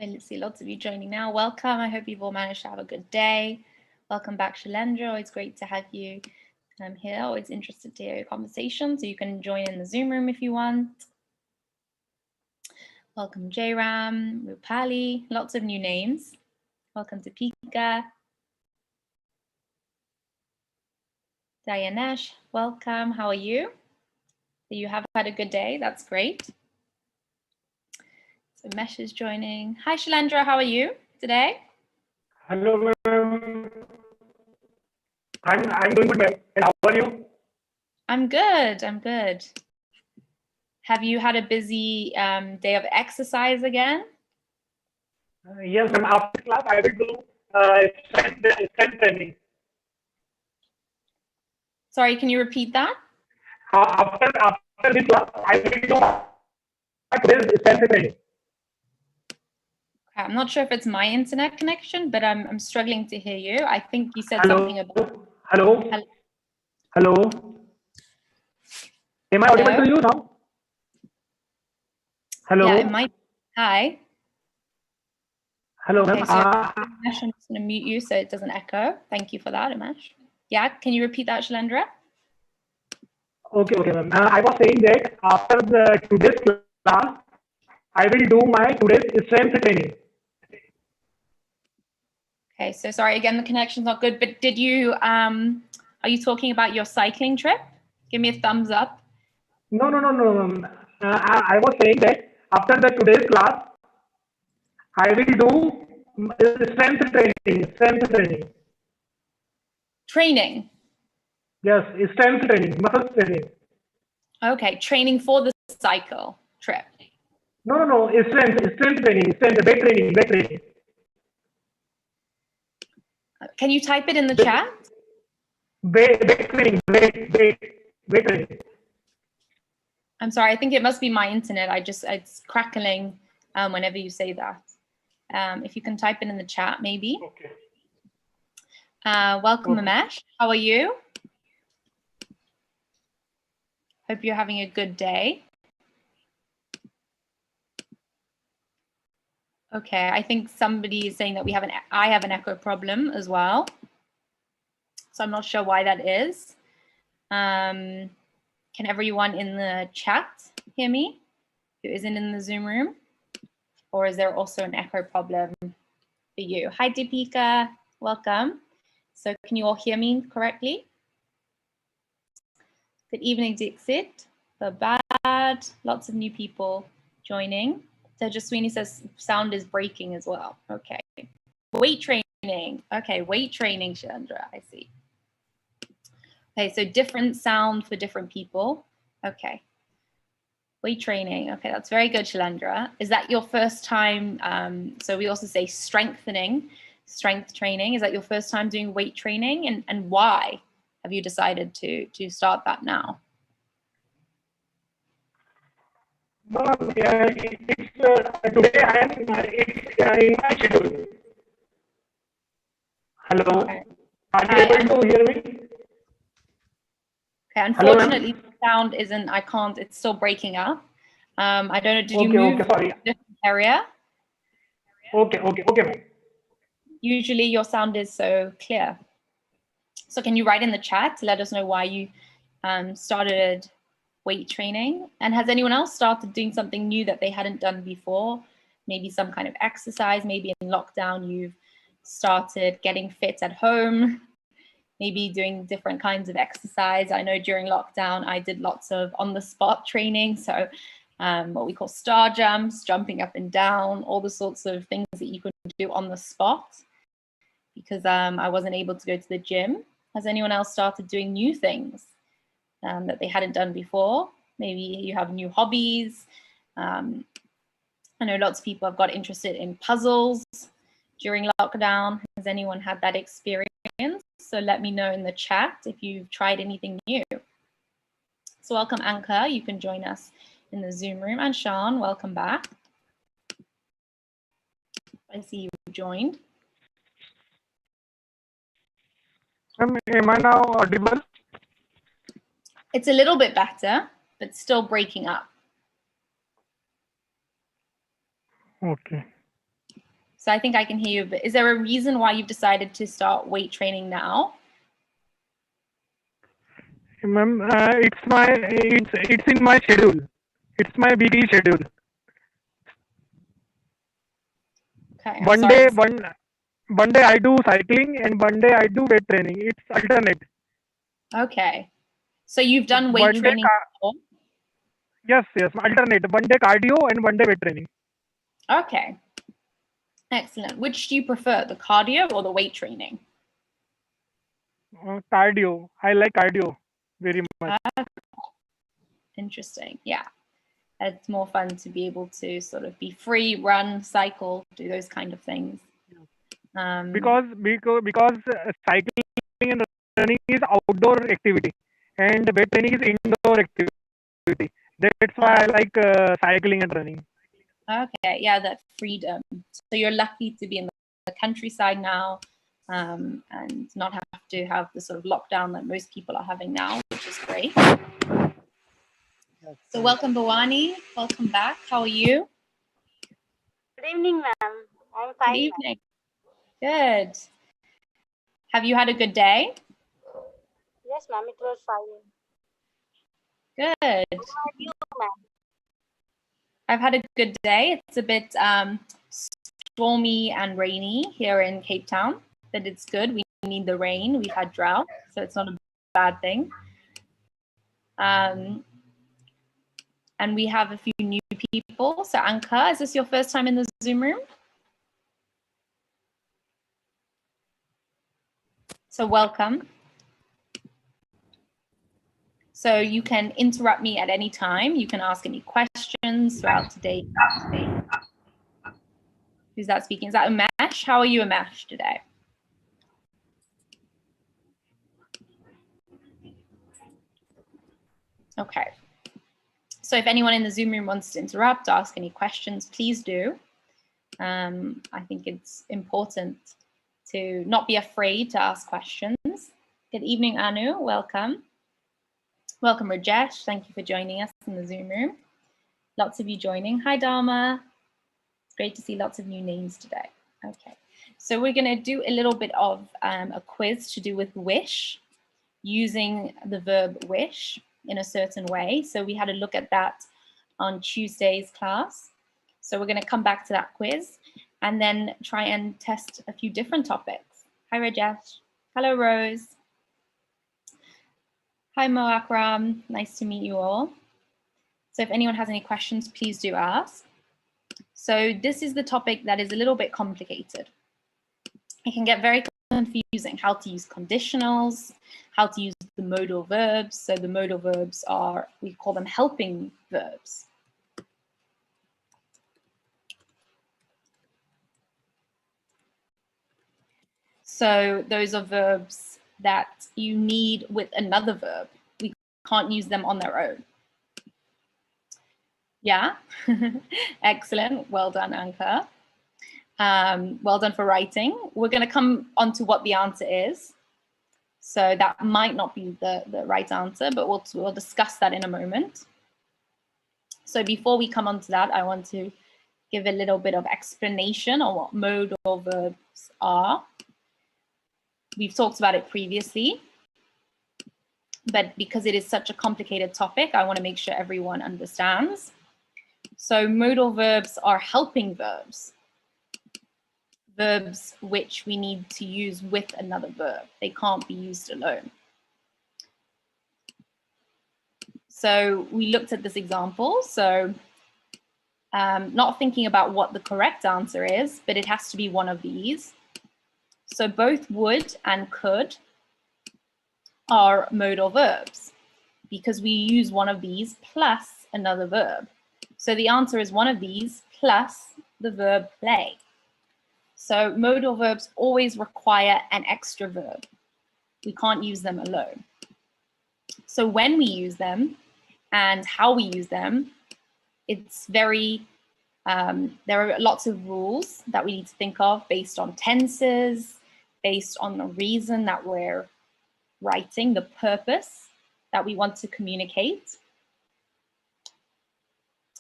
I see lots of you joining now. Welcome. I hope you've all managed to have a good day. Welcome back, Shailendra. Always great to have you here. Always interested to hear your conversation, so you can join in the Zoom room if you want. Welcome, Jairam, Rupali, lots of new names. Welcome to Pika. Dianesh, welcome. How are you? You have had a good day. That's great. So Mesh is joining. Hi, Shailendra. How are you today? Hello, ma'am. I'm doing good, ma'am. And how are you? I'm good. I'm good. Have you had a busy day of exercise again? Yes, ma'am. After class, I will do strength training. Sorry, can you repeat that? After this class, I will do today's strength training. I'm not sure if it's my internet connection, but I'm struggling to hear you. I think you said Hello. something about. Hello. Hello. Am I audible to you now? Hello. Yeah, it might. Hi. Hello, okay, ma'am. so Umesh, I'm just going to mute you so it doesn't echo. Thank you for that, Umesh. Yeah, can you repeat that, Shailendra? Okay, ma'am. I was saying that after today's class, I will do my today's strength training. Okay, so sorry again, the connection's not good, but did you are you talking about your cycling trip? Give me a thumbs up. No. I was saying that after the today's class, I will do strength training. Strength training. Training. Yes, strength training, muscle training. Okay, training for the cycle trip. No. Strength training. Weight training. Can you type it in the chat? Weight training. Weight training. I'm sorry, I think it must be my internet. It's crackling whenever you say that. If you can type it in the chat, maybe. Okay. Welcome, Umesh. How are you? Hope you're having a good day. Okay, I think somebody is saying that I have an echo problem as well. So I'm not sure why that is. Can everyone in the chat hear me who isn't in the Zoom room? Or is there also an echo problem for you? Hi, Deepika, welcome. So can you all hear me correctly? Good evening, Dixit. Bad. Lots of new people joining. Tejaswini says sound is breaking as well. Okay. Weight training. Okay, weight training, Chandra, I see. Okay, so different sound for different people. Okay. Weight training. Okay, that's very good, Shailendra. Is that your first time? So we also say strength training. Is that your first time doing weight training? And why have you decided to start that now? No, it's today I am in my schedule. Hello. Okay. Are you able to hear me? Okay, unfortunately, the sound isn't, it's still breaking up. I don't know, did you move to a different area? Okay. Usually your sound is so clear. So can you write in the chat to let us know why you started weight training? And has anyone else started doing something new that they hadn't done before? Maybe some kind of exercise, maybe in lockdown you've started getting fit at home, maybe doing different kinds of exercise. I know during lockdown, I did lots of on-the-spot training. So what we call star jumps, jumping up and down, all the sorts of things that you can do on the spot because I wasn't able to go to the gym. Has anyone else started doing new things that they hadn't done before? Maybe you have new hobbies. I know lots of people have got interested in puzzles during lockdown. Has anyone had that experience? So let me know in the chat if you've tried anything new. So welcome, Anka. You can join us in the Zoom room. And Sean, welcome back. I see you joined. Am I now audible? It's a little bit better, but still breaking up. Okay. So I think I can hear you, but is there a reason why you've decided to start weight training now? Ma'am, it's in my schedule. It's my weekly schedule. Okay, I'm One sorry. day, one day I do cycling and one day I do weight training. It's alternate. Okay. So you've done weight One day, training before? yes, alternate. One day cardio and one day weight training. Okay. Excellent. Which do you prefer, the cardio or the weight training? Cardio. I like cardio very much. Interesting. Yeah. It's more fun to be able to sort of be free, run, cycle, do those kind of things. Because cycling and running is outdoor activity and weight training is indoor activity. That's why I like cycling and running. Okay, yeah, that freedom. So you're lucky to be in the countryside now, and not have to have the sort of lockdown that most people are having now, which is great. So welcome, Bhavani. Welcome back. How are you? Good evening, ma'am. I'm fine. Good evening. Good. Have you had a good day? Yes, ma'am. It was fine. Good. How are you, ma'am? I've had a good day. It's a bit stormy and rainy here in Cape Town, but it's good. We need the rain. We've had drought, so it's not a bad thing. And we have a few new people. So Anka, is this your first time in the Zoom room? So welcome. So you can interrupt me at any time. You can ask any questions throughout today. Who's that speaking? Is that Umesh? How are you, Umesh, today? Okay. So if anyone in the Zoom room wants to interrupt, ask any questions, please do. I think it's important to not be afraid to ask questions. Good evening, Anu. Welcome. Welcome, Rajesh. Thank you for joining us in the Zoom room. Lots of you joining. Hi, Dharma. It's great to see lots of new names today. Okay, so we're going to do a little bit of a quiz to do with wish, using the verb wish in a certain way. So we had a look at that on Tuesday's class. So we're going to come back to that quiz and then try and test a few different topics. Hi, Rajesh. Hello, Rose. Hi, Mo Akram. Nice to meet you all. So if anyone has any questions, please do ask. So this is the topic that is a little bit complicated. It can get very confusing how to use conditionals, how to use the modal verbs. So the modal verbs are, we call them helping verbs. So those are verbs that you need with another verb. We can't use them on their own. Yeah, excellent. Well done, Anka. Well done for writing. We're going to come on to what the answer is. So that might not be the right answer, but we'll discuss that in a moment. So before we come on to that, I want to give a little bit of explanation on what modal verbs are. We've talked about it previously, but because it is such a complicated topic, I want to make sure everyone understands. So modal verbs are helping verbs. Verbs which we need to use with another verb. They can't be used alone. So we looked at this example. So not thinking about what the correct answer is, but it has to be one of these. So both would and could are modal verbs because we use one of these plus another verb. So the answer is one of these plus the verb play. So modal verbs always require an extra verb. We can't use them alone. So when we use them and how we use them, it's very, there are lots of rules that we need to think of based on tenses, based on the reason that we're writing, the purpose that we want to communicate.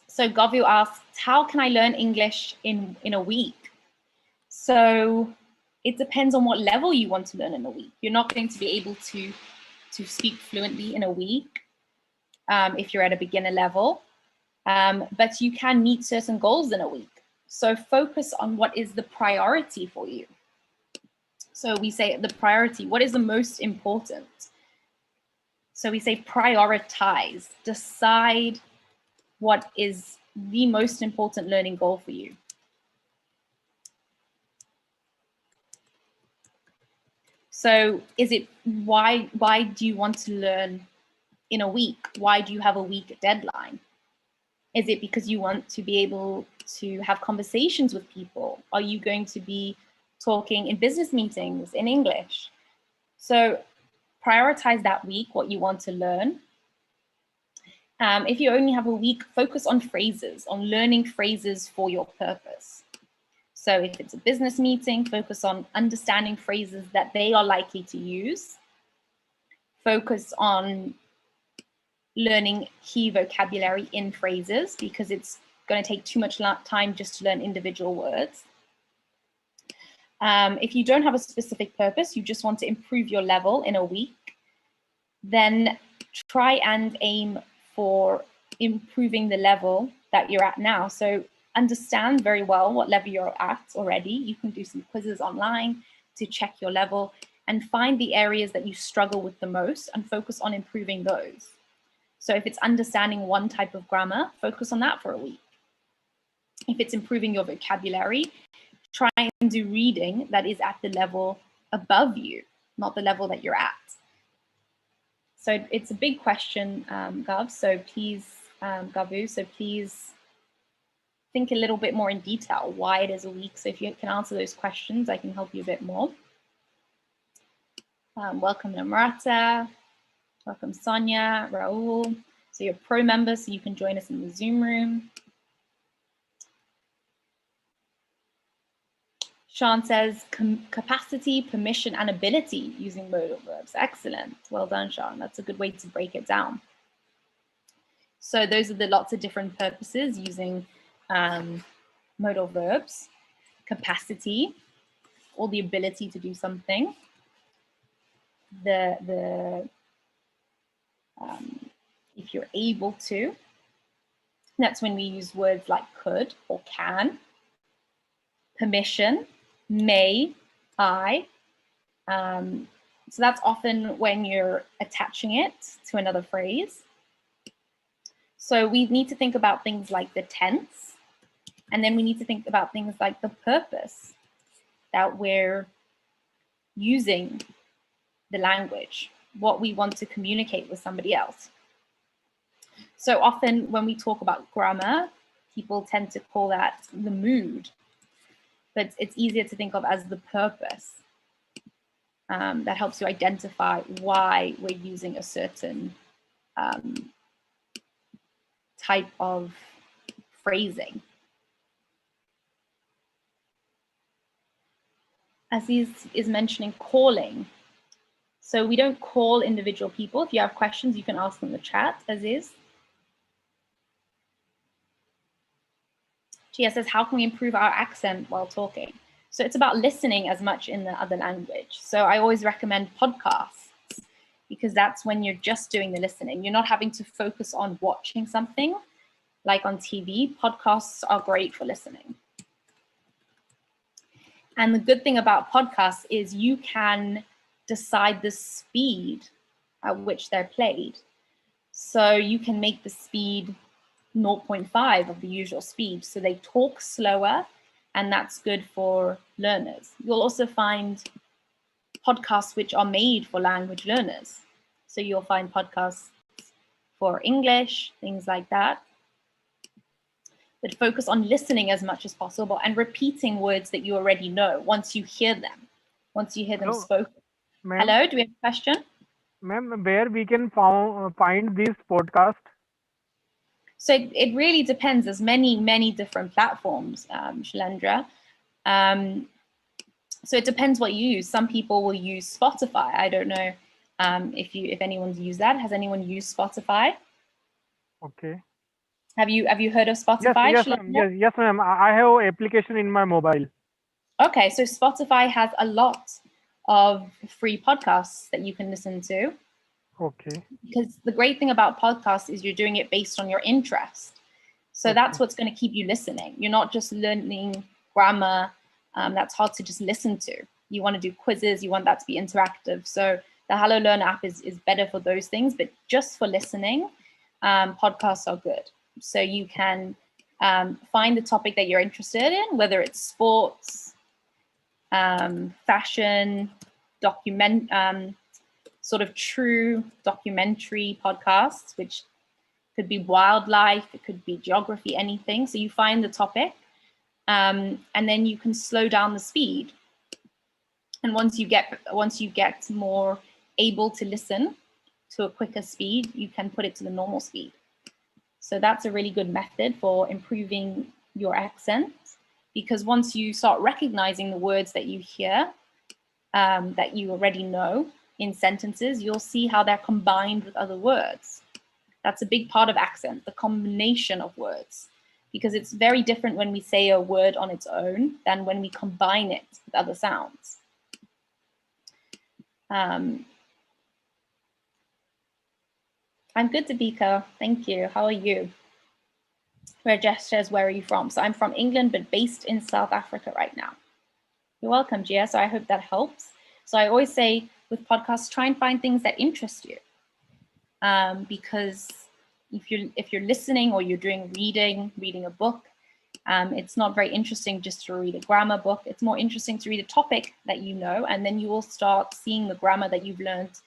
So Govil asks, how can I learn English in a week? So it depends on what level you want to learn in a week. You're not going to be able to speak fluently in a week if you're at a beginner level, but you can meet certain goals in a week. So focus on what is the priority for you. So we say the priority, what is the most important? So we say prioritize, decide what is the most important learning goal for you. So is it, why do you want to learn in a week? Why do you have a week deadline? Is it because you want to be able to have conversations with people? Are you going to be talking in business meetings in English? So prioritize that week, what you want to learn. If you only have a week, focus on phrases, on learning phrases for your purpose. So if it's a business meeting, focus on understanding phrases that they are likely to use. Focus on learning key vocabulary in phrases because it's going to take too much time just to learn individual words. If you don't have a specific purpose, you just want to improve your level in a week, then try and aim for improving the level that you're at now. So understand very well what level you're at already. You can do some quizzes online to check your level and find the areas that you struggle with the most and focus on improving those. So if it's understanding one type of grammar, focus on that for a week. If it's improving your vocabulary, try and do reading that is at the level above you, not the level that you're at. So it's a big question, Gav, so please, Gavu, so please think a little bit more in detail why it is a week. So if you can answer those questions, I can help you a bit more. Welcome Namrata, welcome Sonia, Raul. So you're pro member, so you can join us in the Zoom room. Sean says capacity, permission, and ability using modal verbs. Excellent. Well done, Sean. That's a good way to break it down. So those are the lots of different purposes using modal verbs. Capacity, or the ability to do something. If you're able to, that's when we use words like could or can. Permission, may, I. So that's often when you're attaching it to another phrase. So we need to think about things like the tense, and then we need to think about things like the purpose that we're using the language, what we want to communicate with somebody else. So often when we talk about grammar, people tend to call that the mood, but it's easier to think of as the purpose. That helps you identify why we're using a certain type of phrasing. Aziz is mentioning calling. So we don't call individual people. If you have questions, you can ask them in the chat, Aziz. Gia says, how can we improve our accent while talking? So it's about listening as much in the other language. So I always recommend podcasts because that's when you're just doing the listening. You're not having to focus on watching something like on TV. Podcasts are great for listening. And the good thing about podcasts is you can decide the speed at which they're played. So you can make the speed 0.5 of the usual speed. So they talk slower, and that's good for learners. You'll also find podcasts which are made for language learners. So you'll find podcasts for English, things like that. But focus on listening as much as possible and repeating words that you already know once you hear them, spoken. Hello, do we have a question? Ma'am, where we can find this podcast? So it really depends. There's many different platforms, Shalendra. So it depends what you use. Some people will use Spotify. I don't know if anyone's used that. Has anyone used Spotify? Okay. Have you heard of Spotify? Yes, ma'am. Yes, ma'am. I have an application in my mobile. Okay, so Spotify has a lot of free podcasts that you can listen to. Okay. Because the great thing about podcasts is you're doing it based on your interest. So that's what's going to keep you listening. You're not just learning grammar. That's hard to just listen to. You want to do quizzes. You want that to be interactive. So the Hello Learn app is better for those things. But just for listening, podcasts are good. So you can find the topic that you're interested in, whether it's sports, fashion, sort of true documentary podcasts, which could be wildlife, it could be geography, anything. So you find the topic, and then you can slow down the speed. And once you get more able to listen to a quicker speed, you can put it to the normal speed. So that's a really good method for improving your accent, because once you start recognizing the words that you hear, that you already know in sentences, you'll see how they're combined with other words. That's a big part of accent, the combination of words, because it's very different when we say a word on its own than when we combine it with other sounds. I'm good, Deepika. Thank you. How are you? Rajesh says, where are you from? So I'm from England, but based in South Africa right now. You're welcome, Gia. So I hope that helps. So I always say with podcasts, try and find things that interest you. Because if you're listening or you're doing reading a book, it's not very interesting just to read a grammar book. It's more interesting to read a topic that you know, and then you will start seeing the grammar that you've learned,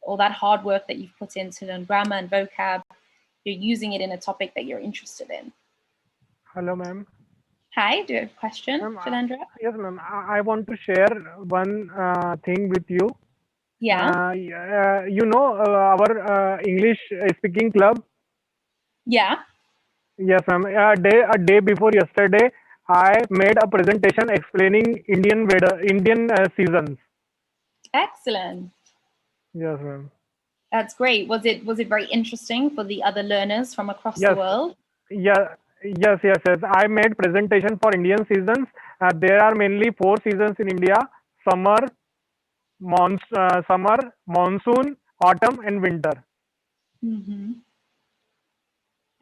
all that hard work that you've put in to learn grammar and vocab. You're using it in a topic that you're interested in. Hello, ma'am. Hi, do you have a question, Shalendra? Yes, ma'am. I want to share one thing with you. Yeah. You know our English speaking club? Yeah. Yes, ma'am. A day before yesterday, I made a presentation explaining Indian weather, Indian seasons. Excellent. Yes, ma'am. That's great. Was it very interesting for the other learners from across the world? Yeah. Yes. I made presentation for Indian seasons. There are mainly 4 seasons in India: summer, monsoon, autumn, and winter. Mm-hmm.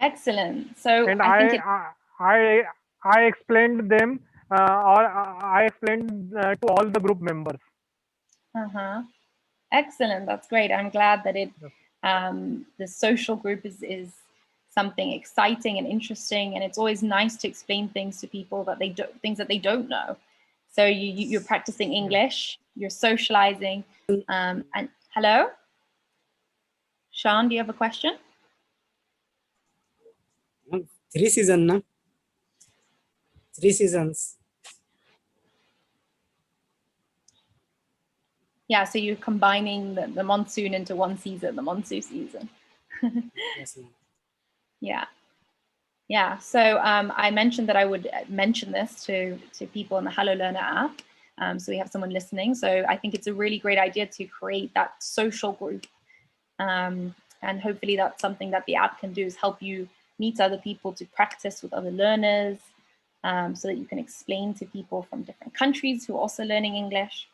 Excellent. So And I think I explained them, or I explained to all the group members. Excellent. That's great. I'm glad that Yes. the social group is something exciting and interesting, and it's always nice to explain things to people that things that they don't know. So you're practicing English, you're socializing, and hello, Sean, do you have a question? 3 seasons, na? 3 seasons. Yeah, so you're combining the monsoon into one season, the monsoon season. Yes, ma'am. Yeah. So I mentioned that I would mention this to people in the Hello Learner app. So we have someone listening. So I think it's a really great idea to create that social group. And hopefully that's something that the app can do, is help you meet other people, to practice with other learners, so that you can explain to people from different countries who are also learning English.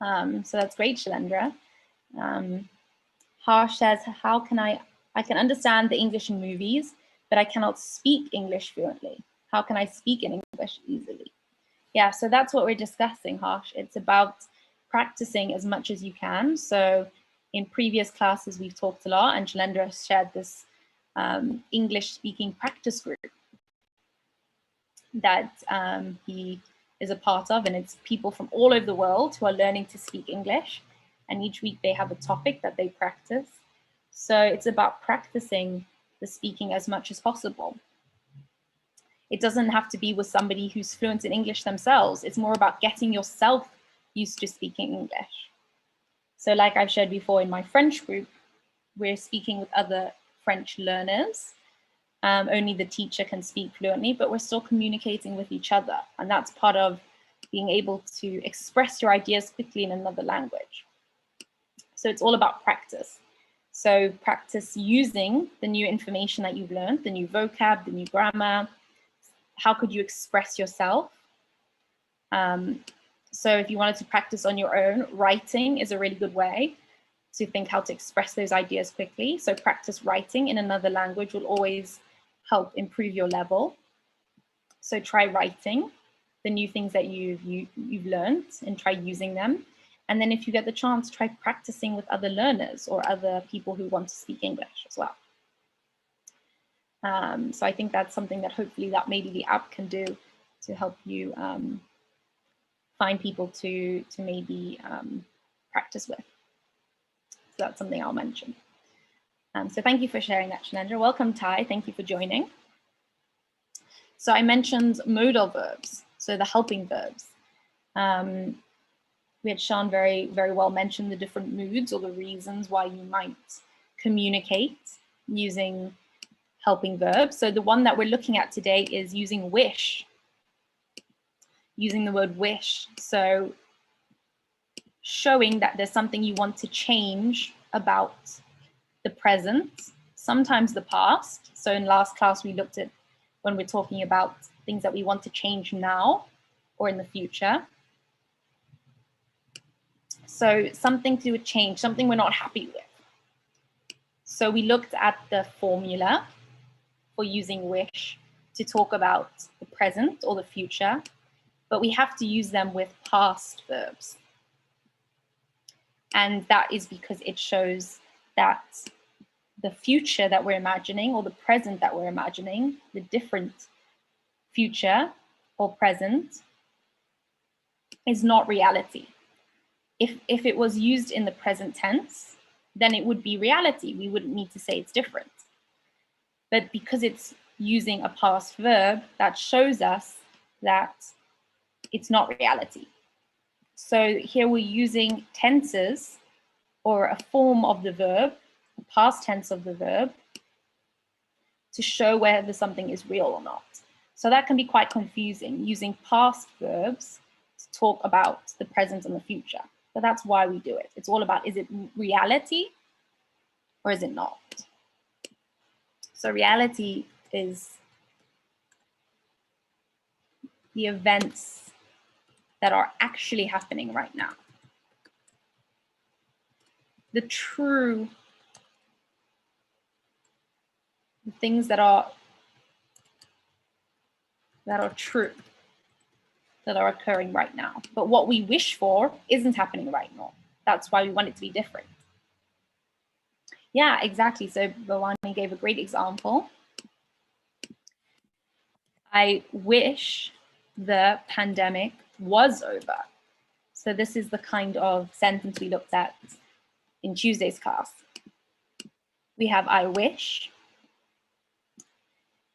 So that's great, Shalendra. Harsh says, how can I can understand the English in movies, but I cannot speak English fluently. How can I speak in English easily? Yeah, so that's what we're discussing, Harsh. It's about practicing as much as you can. So in previous classes, we've talked a lot, and Shalendra shared this English speaking practice group that he is a part of, and it's people from all over the world who are learning to speak English, and each week they have a topic that they practice. So it's about practicing the speaking as much as possible. It doesn't have to be with somebody who's fluent in English themselves. It's more about getting yourself used to speaking English. So like I've shared before, in my French group, we're speaking with other French learners. Only the teacher can speak fluently, but we're still communicating with each other. And that's part of being able to express your ideas quickly in another language. So it's all about practice. So practice using the new information that you've learned, the new vocab, the new grammar. How could you express yourself? So if you wanted to practice on your own, writing is a really good way to think how to express those ideas quickly. So practice writing in another language will always help improve your level. So try writing the new things that you've learned and try using them. And then if you get the chance, try practicing with other learners or other people who want to speak English as well. So I think that's something that hopefully that maybe the app can do to help you find people to maybe practice with. So that's something I'll mention. So thank you for sharing that, Shanendra. Welcome, Ty. Thank you for joining. So I mentioned modal verbs, so the helping verbs. We had Sean very well mention the different moods or the reasons why you might communicate using helping verbs. So the one that we're looking at today is using wish, using the word wish. So showing that there's something you want to change about the present, sometimes the past. So in last class, we looked at when we're talking about things that we want to change now or in the future. So something to do with change, something we're not happy with. So we looked at the formula for using wish to talk about the present or the future, but we have to use them with past verbs. And that is because it shows that the future that we're imagining or the present that we're imagining, the different future or present, is not reality. If it was used in the present tense, then it would be reality. We wouldn't need to say it's different. But because it's using a past verb, that shows us that it's not reality. So here we're using tenses or a form of the verb, the past tense of the verb, to show whether something is real or not. So that can be quite confusing, using past verbs to talk about the present and the future. But that's why we do it. It's all about, is it reality or is it not? So reality is the events that are actually happening right now. The things that are true, that are occurring right now. But what we wish for isn't happening right now. That's why we want it to be different. Yeah, exactly. So Bhavani gave a great example. I wish the pandemic was over. So this is the kind of sentence we looked at in Tuesday's class. We have I wish.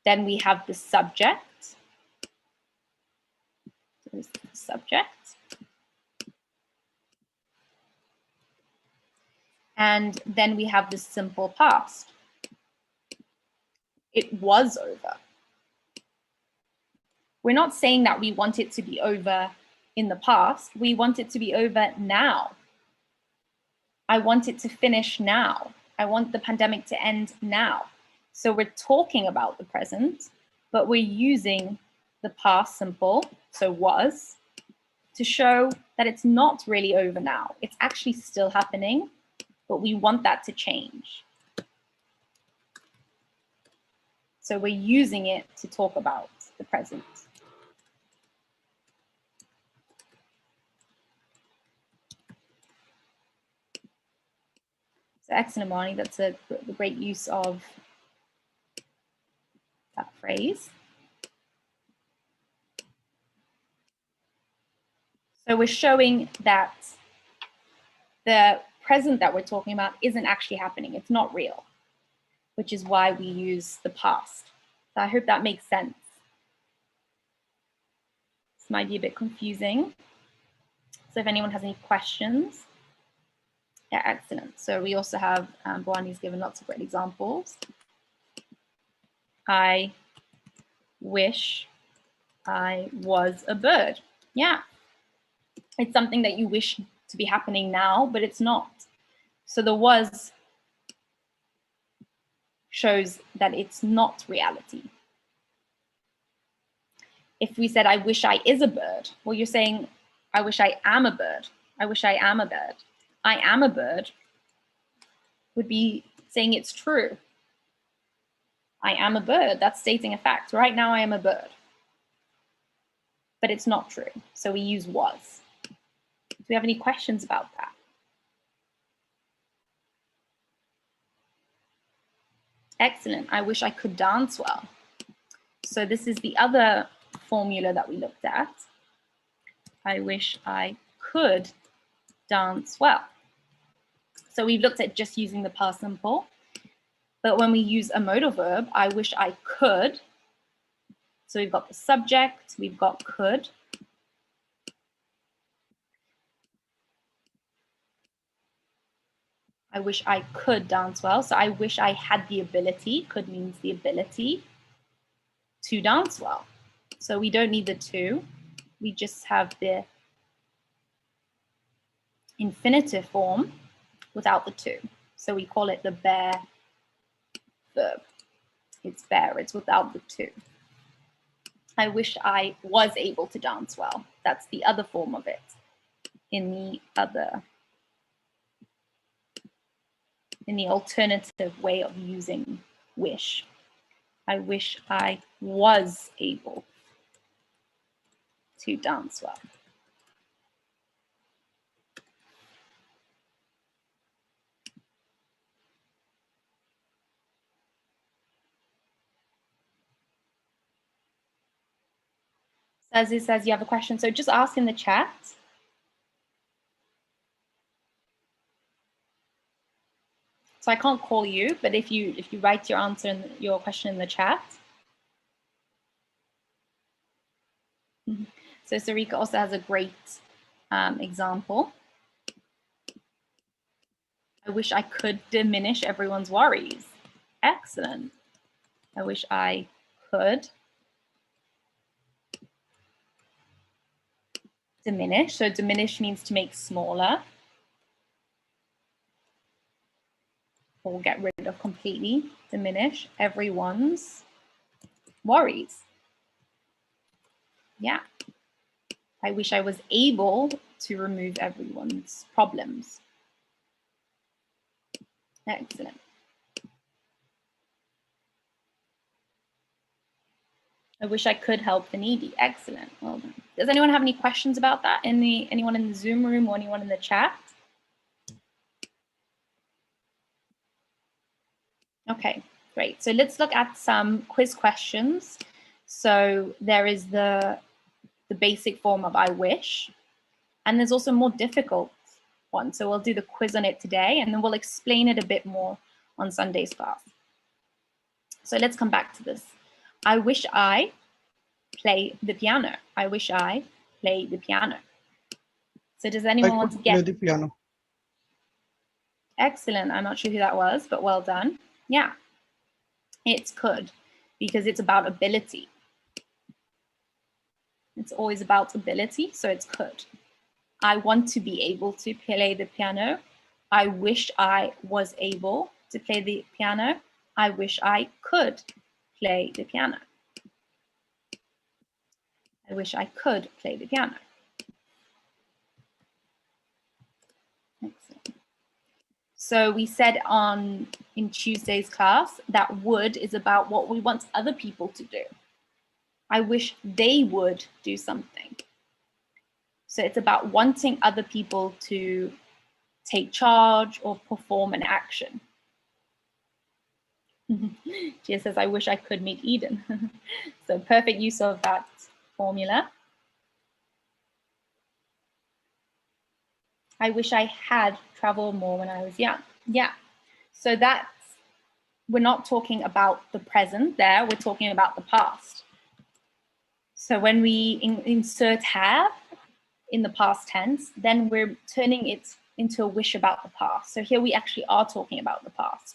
Then we have the subject. So this is the subject. And then we have the simple past. It was over. We're not saying that we want it to be over in the past. We want it to be over now. I want it to finish now. I want the pandemic to end now. So we're talking about the present, but we're using the past simple, so was, to show that it's not really over now. It's actually still happening, but we want that to change. So we're using it to talk about the present. So excellent, Marnie. That's a great use of that phrase. So we're showing that the present that we're talking about isn't actually happening. It's not real, which is why we use the past. So I hope that makes sense. This might be a bit confusing. So if anyone has any questions. Yeah, excellent. So we also have, Bwani's given lots of great examples. I wish I was a bird. Yeah, it's something that you wish to be happening now, but it's not. So the was shows that it's not reality. If we said, I wish I is a bird, well, you're saying, I wish I am a bird. I wish I am a bird. I am a bird would be saying it's true. I am a bird. That's stating a fact. Right now, I am a bird. But it's not true. So we use was. Do we have any questions about that? Excellent. I wish I could dance well. So this is the other formula that we looked at. I wish I could dance well. So we've looked at just using the past simple. But when we use a modal verb, I wish I could. So we've got the subject, we've got could. I wish I could dance well. So I wish I had the ability. Could means the ability to dance well. So we don't need the to. We just have the infinitive form without the to. So we call it the bare verb. It's bare, it's without the to. I wish I was able to dance well. That's the other form of it in the alternative way of using wish. I wish I was able to dance well. As it says, you have a question, so just ask in the chat. So I can't call you, but if you write your answer and your question in the chat. So Sarika also has a great example. I wish I could diminish everyone's worries. Excellent. I wish I could diminish. So diminish means to make smaller or get rid of completely. Diminish everyone's worries. Yeah. I wish I was able to remove everyone's problems. Excellent. I wish I could help the needy. Excellent. Well done. Does anyone have any questions about that? Anyone in the Zoom room or anyone in the chat? Okay, great. So let's look at some quiz questions. So there is the basic form of I wish, and there's also a more difficult one. So we'll do the quiz on it today, and then we'll explain it a bit more on Sunday's class. So let's come back to this. I wish I play the piano. I wish I play the piano. So does anyone want to play the piano? Excellent. I'm not sure who that was, but well done. Yeah, it's could, because it's about ability. It's always about ability, so it's could. I want to be able to play the piano. I wish I was able to play the piano. I wish I could play the piano. I wish I could play the piano. Excellent. So we said in Tuesday's class that would is about what we want other people to do. I wish they would do something. So it's about wanting other people to take charge or perform an action. Gia says, I wish I could meet Eden. So perfect use of that formula. I wish I had traveled more when I was young. Yeah, so we're not talking about the present there, we're talking about the past. So when we insert have in the past tense, then we're turning it into a wish about the past. So here we actually are talking about the past.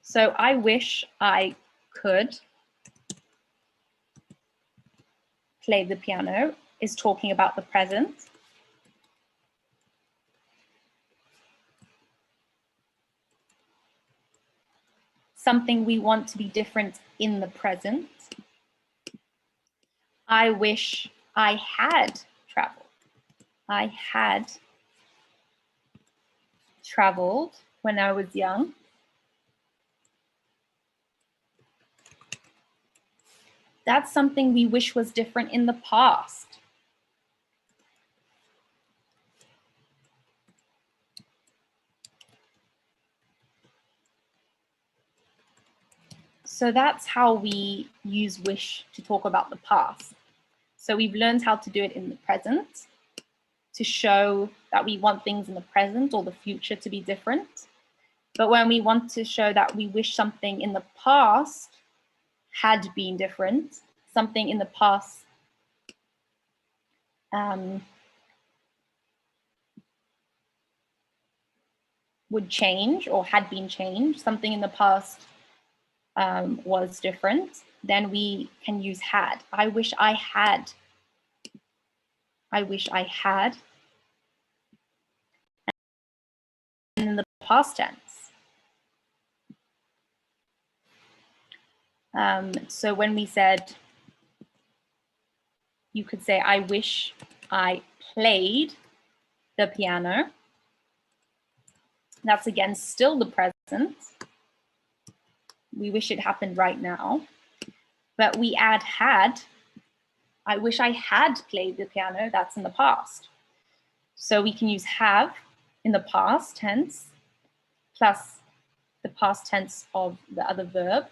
So I wish I could play the piano is talking about the present. Something we want to be different in the present. I wish I had traveled. I had traveled when I was young. That's something we wish was different in the past. So that's how we use wish to talk about the past. So we've learned how to do it in the present to show that we want things in the present or the future to be different. But when we want to show that we wish something in the past had been different, something in the past would change or had been changed, something in the past was different, then we can use had. I wish I had. I wish I had. And in the past tense. So when we said, you could say, I wish I played the piano. That's again still the present. We wish it happened right now. But we add had. I wish I had played the piano. That's in the past. So we can use have in the past tense plus the past tense of the other verb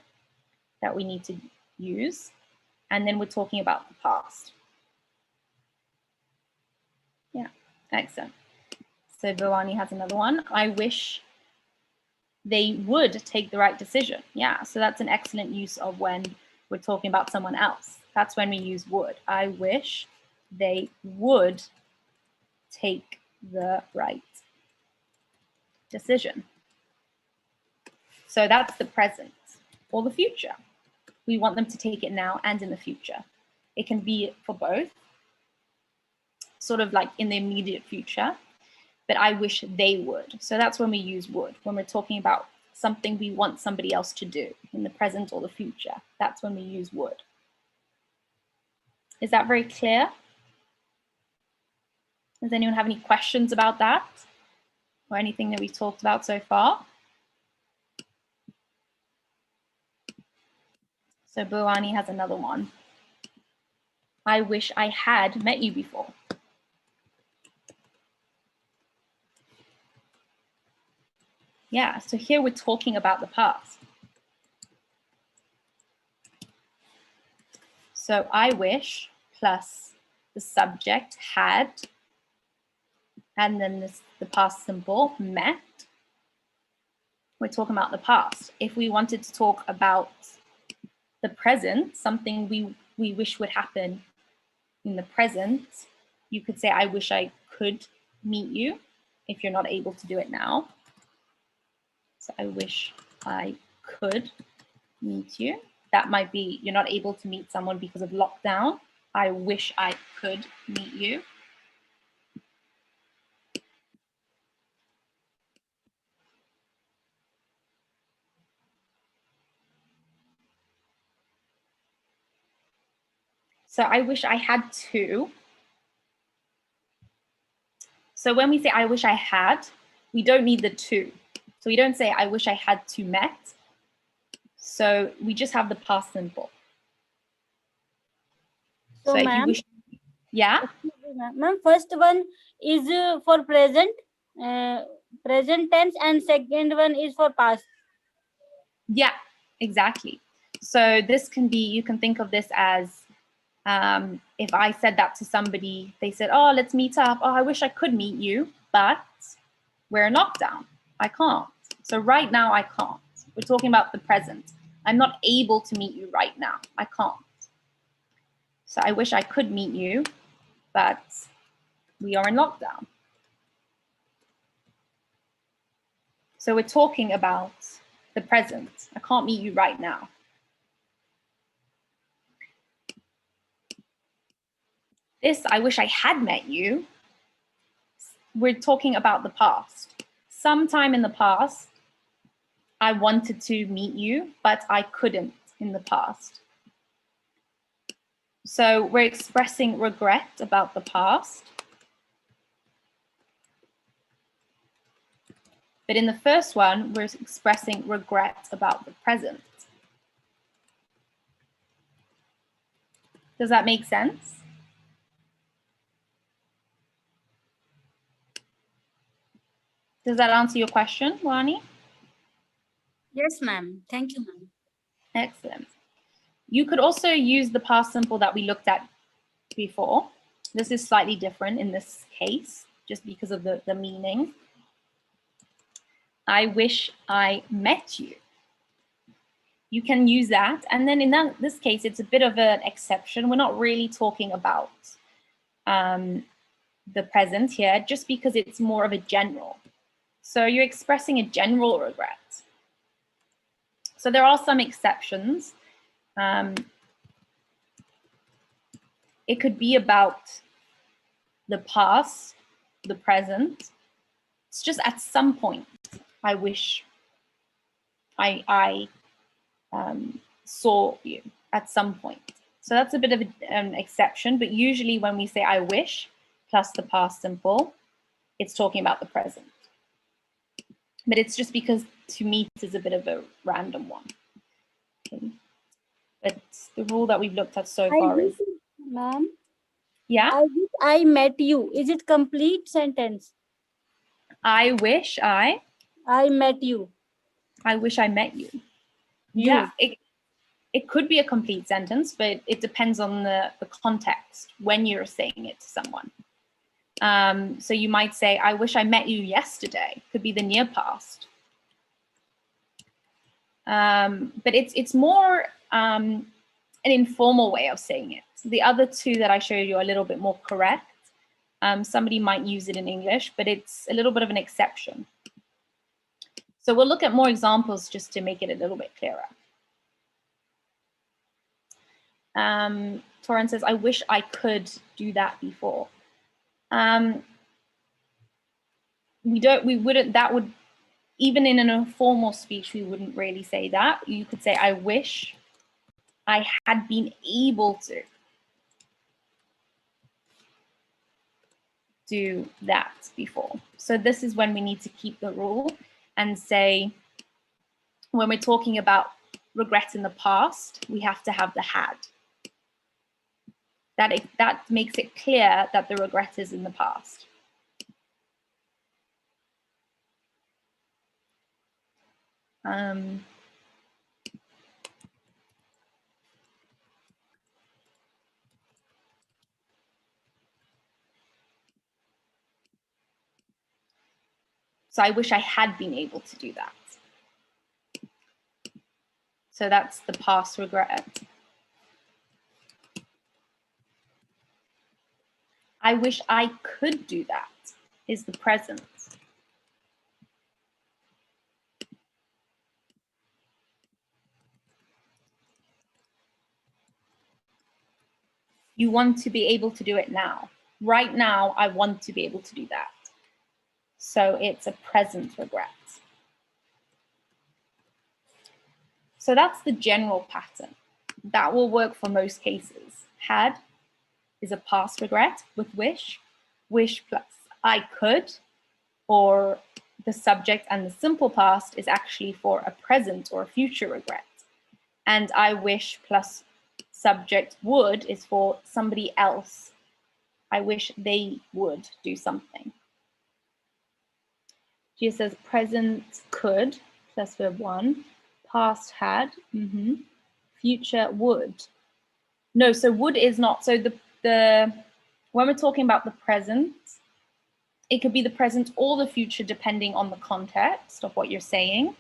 that we need to use. And then we're talking about the past. Yeah, excellent. So Bhavani has another one. I wish they would take the right decision. Yeah, so that's an excellent use of when we're talking about someone else. That's when we use would. I wish they would take the right decision. So that's the present or the future. We want them to take it now and in the future. It can be for both, sort of like in the immediate future, but I wish they would. So that's when we use would, when we're talking about something we want somebody else to do in the present or the future. That's when we use would. Is that very clear? Does anyone have any questions about that or anything that we've talked about so far? So Bhavani has another one. I wish I had met you before. Yeah, so here we're talking about the past. So I wish plus the subject had, and then the past simple met. We're talking about the past. If we wanted to talk about the present, something we wish would happen in the present, you could say, I wish I could meet you if you're not able to do it now. So I wish I could meet you. That might be you're not able to meet someone because of lockdown. I wish I could meet you. So I wish I had to. So when we say I wish I had, we don't need the to. So we don't say I wish I had to met. So we just have the past simple. So if you ma'am, wish, yeah. ma'am, first one is for present, present tense, and second one is for past. Yeah, exactly. So this can be, you can think of this as if I said that to somebody, they said, oh, let's meet up. Oh, I wish I could meet you, but we're in lockdown. I can't. So right now I can't. We're talking about the present. I'm not able to meet you right now. I can't. So I wish I could meet you, but we are in lockdown. So we're talking about the present. I can't meet you right now. This, I wish I had met you. We're talking about the past. Sometime in the past, I wanted to meet you, but I couldn't in the past. So we're expressing regret about the past. But in the first one, we're expressing regret about the present. Does that make sense? Does that answer your question, Wani? Yes, ma'am. Thank you, ma'am. Excellent. You could also use the past simple that we looked at before. This is slightly different in this case, just because of the meaning. I wish I met you. You can use that. And then in this case, it's a bit of an exception. We're not really talking about the present here, just because it's more of a general. So you're expressing a general regret. So there are some exceptions. It could be about the past, the present. It's just at some point, I wish I saw you at some point. So that's a bit of an exception, but usually when we say I wish plus the past simple, it's talking about the present. But it's just because to meet is a bit of a random one. Okay. But the rule that we've looked at so far is, ma'am, yeah, I wish I met you. Is it complete sentence? I wish I met you. wish I met you. Yeah, it could be a complete sentence, but it depends on the context when you're saying it to someone. So you might say, I wish I met you yesterday. Could be the near past. But it's more an informal way of saying it. The other two that I showed you are a little bit more correct. Somebody might use it in English, but it's a little bit of an exception. So we'll look at more examples just to make it a little bit clearer. Torren says, I wish I could do that before. Even in an informal speech, we wouldn't really say that. You could say, I wish I had been able to do that before. So this is when we need to keep the rule and say, when we're talking about regret in the past, we have to have the had. That makes it clear that the regret is in the past. So I wish I had been able to do that. So that's the past regret. I wish I could do that is the present. You want to be able to do it now. Right now, I want to be able to do that. So it's a present regret. So that's the general pattern. That will work for most cases. Had is a past regret with wish. Wish plus I could, or the subject and the simple past is actually for a present or a future regret. And I wish plus subject would is for somebody else. I wish they would do something. Gia says present could plus verb 1, past had, future would. No, so would is not. So when we're talking about the present, it could be the present or the future depending on the context of what you're saying.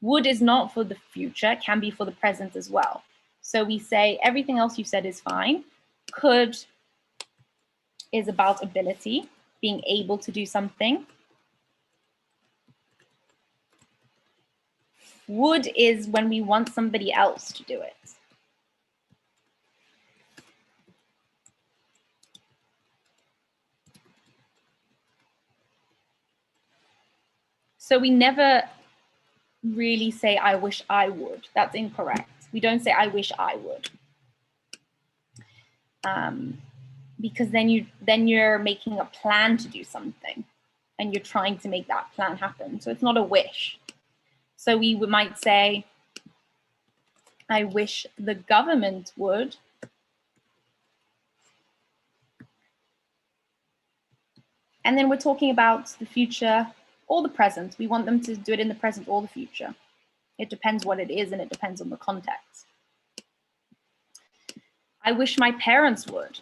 Would is not for the future, can be for the present as well. So we say everything else you said is fine. Could is about ability, being able to do something. Would is when we want somebody else to do it. So we never really say, I wish I would. That's incorrect. We don't say, I wish I would. because then you're making a plan to do something and you're trying to make that plan happen. So it's not a wish. So we might say, I wish the government would. And then we're talking about the future or the present. We want them to do it in the present or the future. It depends what it is and it depends on the context. I wish my parents would.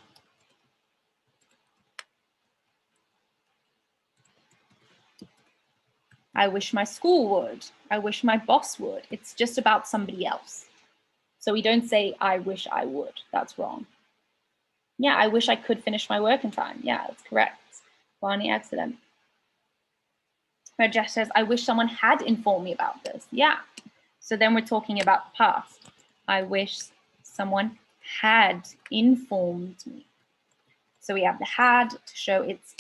I wish my school would. I wish my boss would. It's just about somebody else. So we don't say, I wish I would. That's wrong. Yeah, I wish I could finish my work in time. Yeah, that's correct. Barney, excellent. Rajesh says, I wish someone had informed me about this. Yeah. So then we're talking about past. I wish someone had informed me. So we have the had to show it's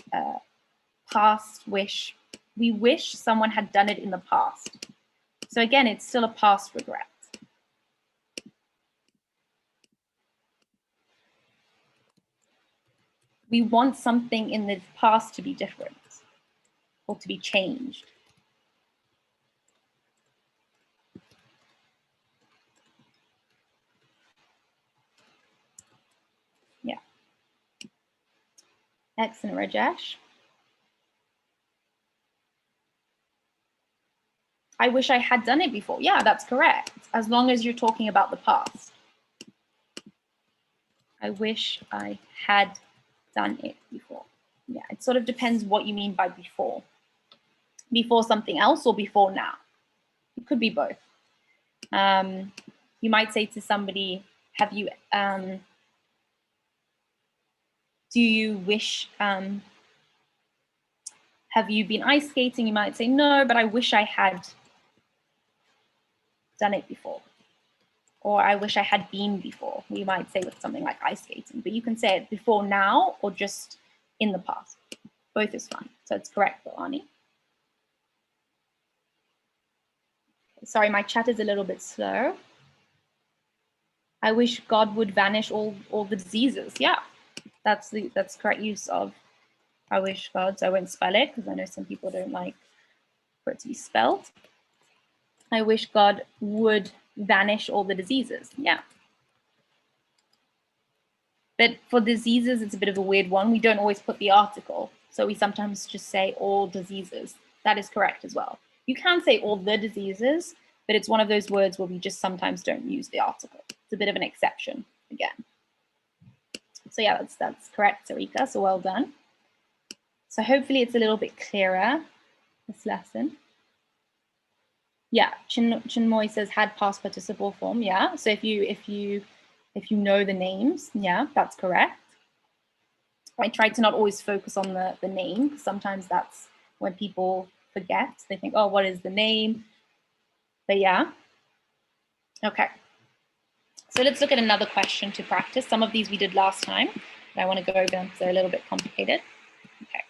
past wish. We wish someone had done it in the past. So again, it's still a past regret. We want something in the past to be different or to be changed. Yeah. Excellent, Rajesh. I wish I had done it before. Yeah, that's correct. As long as you're talking about the past. I wish I had done it before. Yeah, it sort of depends what you mean by before. Before something else or before now. It could be both. You might say to somebody, have you, do you wish, have you been ice skating? You might say, no, but I wish I had done it before. Or I wish I had been before. We might say with something like ice skating, but you can say it before now or just in the past. Both is fine. So it's correct, Ani. Sorry, my chat is a little bit slow. I wish God would vanish all the diseases. Yeah, that's correct use of I wish God. So I won't spell it because I know some people don't like for it to be spelled. I wish God would vanish all the diseases. Yeah. But for diseases, it's a bit of a weird one. We don't always put the article. So we sometimes just say all diseases. That is correct as well. You can say all the diseases, but it's one of those words where we just sometimes don't use the article. It's a bit of an exception again. So yeah, that's correct, Sarika. So well done. So hopefully it's a little bit clearer, this lesson. Yeah, Chinmoy says had past participle form. Yeah, so if you know the names, yeah, that's correct. I try to not always focus on the name, because sometimes that's when people forget. They think, oh, what is the name? But yeah. Okay. So let's look at another question to practice. Some of these we did last time, but I want to go over them because they're a little bit complicated. Okay.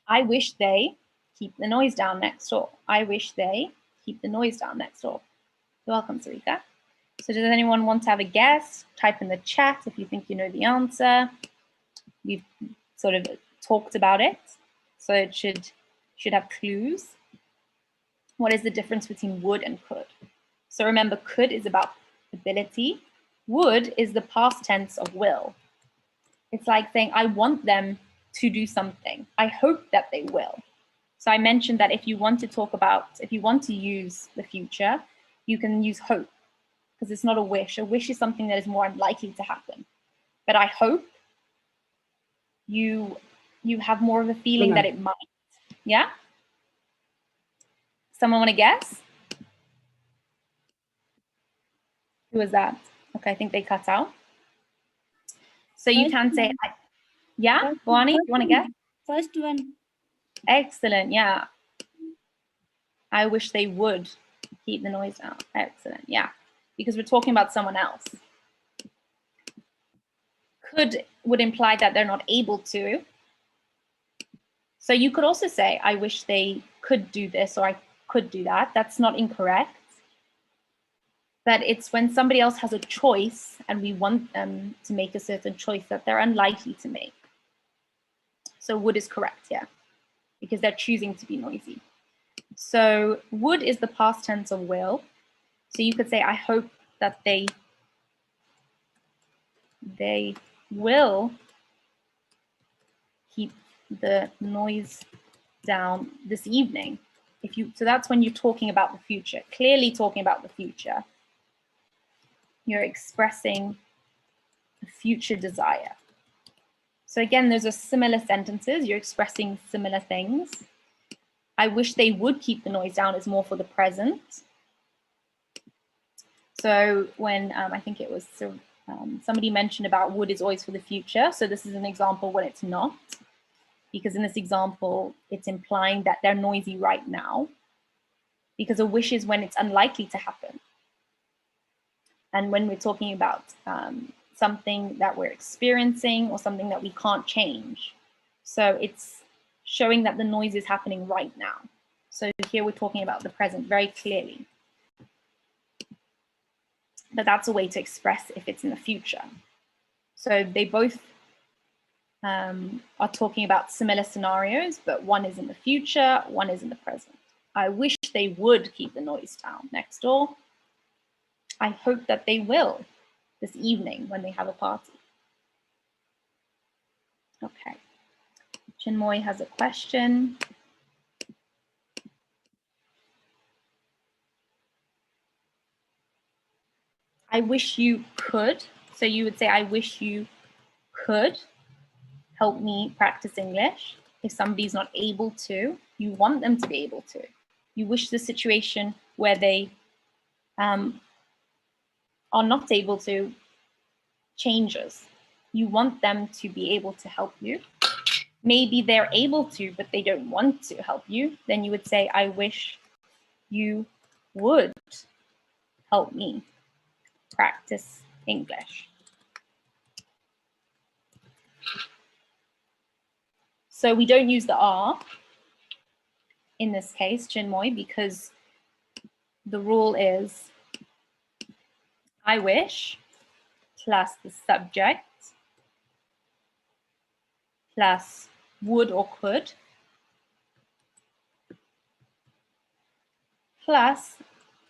I wish they keep the noise down next door. I wish they keep the noise down next door. You're welcome, Sarika. So does anyone want to have a guess? Type in the chat if you think you know the answer. We've sort of talked about it, so it should have clues. What is the difference between would and could? So remember, could is about ability. Would is the past tense of will. It's like saying, I want them to do something. I hope that they will. So I mentioned that if you want to use the future, you can use hope, because it's not a wish. A wish is something that is more unlikely to happen. But I hope you have more of a feeling that it might. Yeah? Someone want to guess? Who was that? Okay, I think they cut out. So you can say, yeah, Boani, you want to guess? First one. Excellent, yeah. I wish they would keep the noise down. Excellent, yeah. Because we're talking about someone else. Could would imply that they're not able to. So you could also say, I wish they could do this, or I could do that. That's not incorrect. But it's when somebody else has a choice and we want them to make a certain choice that they're unlikely to make. So would is correct, yeah, because they're choosing to be noisy. So would is the past tense of will. So you could say, I hope that they will keep the noise down this evening. So that's when you're talking about the future, clearly talking about the future. You're expressing a future desire. So again, those are similar sentences. You're expressing similar things. I wish they would keep the noise down is more for the present. So when I think it was somebody mentioned about would is always for the future. So this is an example when it's not, because in this example, it's implying that they're noisy right now, because a wish is when it's unlikely to happen. And when we're talking about something that we're experiencing or something that we can't change. So it's showing that the noise is happening right now. So here we're talking about the present very clearly. But that's a way to express if it's in the future. So they both are talking about similar scenarios, but one is in the future, one is in the present. I wish they would keep the noise down next door. I hope that they will this evening when they have a party. Okay. Chinmoy has a question. I wish you could. So you would say, I wish you could help me practice English. If somebody's not able to, you want them to be able to. You wish the situation where they are not able to changes. You want them to be able to help you. Maybe they're able to, but they don't want to help you. Then you would say, I wish you would help me practice English. So we don't use the are in this case, Chinmoy, because the rule is I wish plus the subject plus would or could plus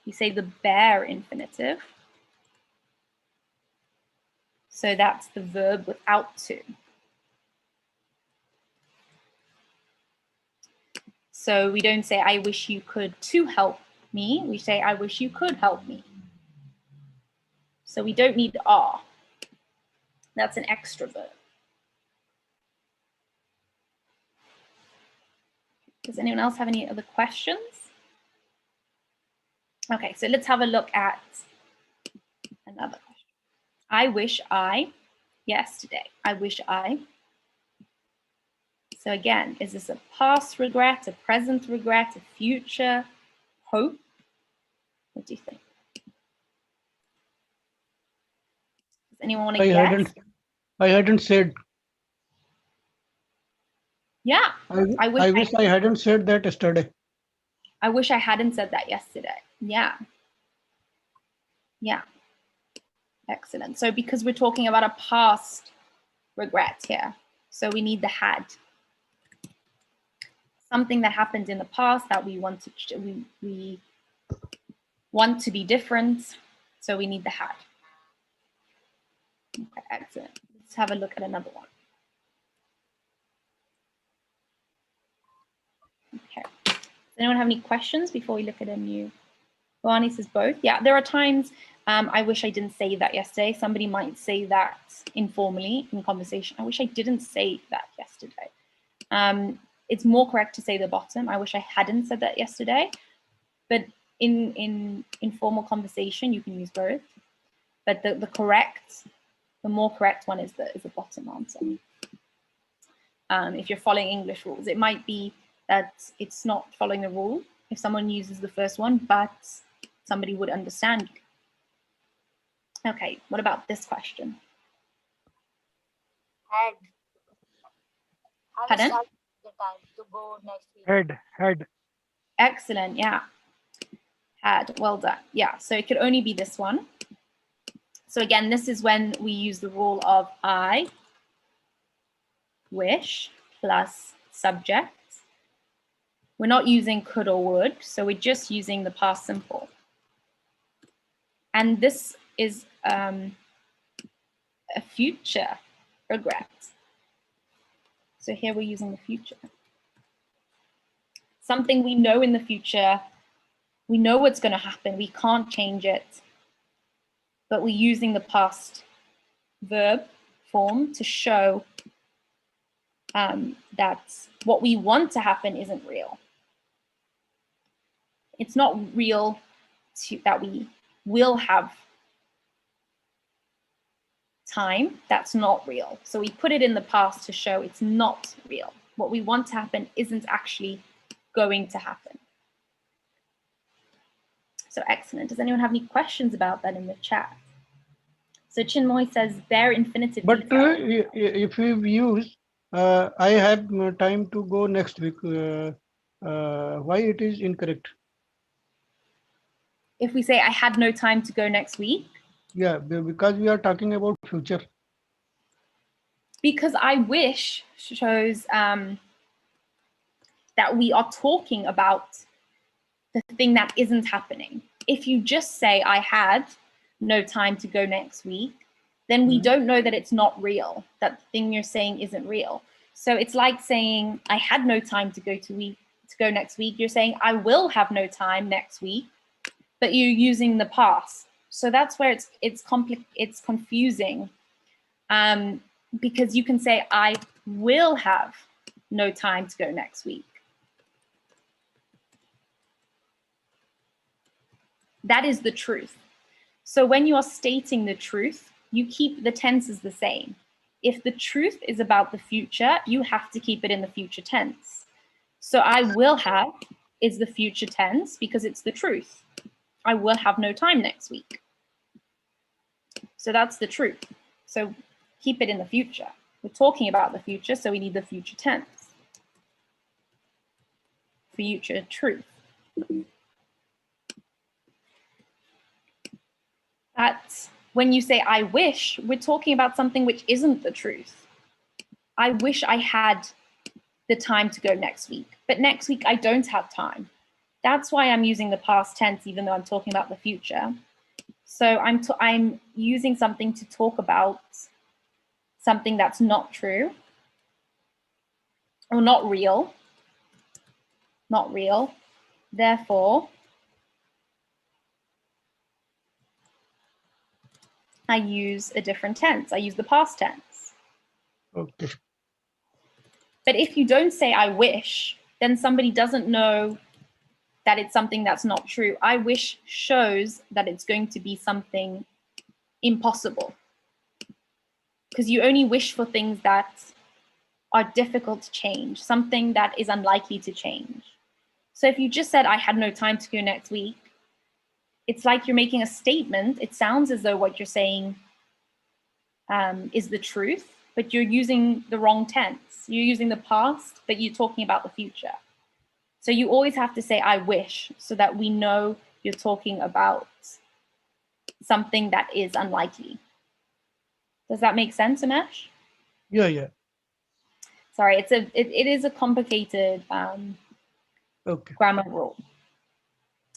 you say the bare infinitive. So that's the verb without to. So we don't say, I wish you could to help me. We say, I wish you could help me. So we don't need are. That's an extra verb. Does anyone else have any other questions? Okay, so let's have a look at another question. I wish I, yesterday, I wish I. So again, is this a past regret, a present regret, a future hope? What do you think? Does anyone want to guess? I hadn't said. Yeah. I wish I hadn't said that yesterday. I wish I hadn't said that yesterday. Yeah. Yeah. Excellent. So because we're talking about a past regret here, so we need the had. Something that happened in the past that we want to we want to be different, so we need the had. Okay, excellent. Let's have a look at another one. Okay. Does anyone have any questions before we look at a new? Vani says both. Yeah, there are times I wish I didn't say that yesterday. Somebody might say that informally in conversation. I wish I didn't say that yesterday. It's more correct to say the bottom. I wish I hadn't said that yesterday. But in informal conversation, you can use both. But the more correct one is the bottom answer. If you're following English rules, it might be that it's not following the rule if someone uses the first one, but somebody would understand you. Okay, what about this question? Had. Pardon? The time to go next week. Head. Excellent, yeah. Had, well done. Yeah, so it could only be this one. So again, this is when we use the rule of I wish plus subject. We're not using could or would, so we're just using the past simple. And this is a future regret. So here we're using the future. Something we know in the future, we know what's going to happen, we can't change it, but we're using the past verb form to show that what we want to happen isn't real. It's not real that we will have time. That's not real. So we put it in the past to show it's not real. What we want to happen isn't actually going to happen. So excellent. Does anyone have any questions about that in the chat? So Chinmoy says bare infinitive. But if we use I have time to go next week, why it is incorrect? If we say I had no time to go next week. Yeah, because we are talking about future. Because I wish shows that we are talking about the thing that isn't happening. If you just say I had no time to go next week, then we don't know that it's not real, that the thing you're saying isn't real. So it's like saying I had no time to go next week. You're saying I will have no time next week, but you're using the past. So that's where it's confusing, because you can say I will have no time to go next week. That is the truth. So when you are stating the truth, you keep the tenses the same. If the truth is about the future, you have to keep it in the future tense. So I will have is the future tense because it's the truth. I will have no time next week. So that's the truth. So keep it in the future. We're talking about the future, so we need the future tense. Future truth. That when you say I wish, we're talking about something which isn't the truth. I wish I had the time to go next week, but next week I don't have time. That's why I'm using the past tense, even though I'm talking about the future. So I'm using something to talk about something that's not true or not real. Not real. Therefore, I use a different tense. I use the past tense. Okay. But if you don't say I wish, then somebody doesn't know that it's something that's not true. I wish shows that it's going to be something impossible. Because you only wish for things that are difficult to change, something that is unlikely to change. So if you just said I had no time to go next week, it's like you're making a statement. It sounds as though what you're saying is the truth, but you're using the wrong tense. You're using the past, but you're talking about the future. So you always have to say I wish so that we know you're talking about something that is unlikely. Does that make sense, Umesh? Yeah. Sorry, it is a complicated Okay. grammar rule.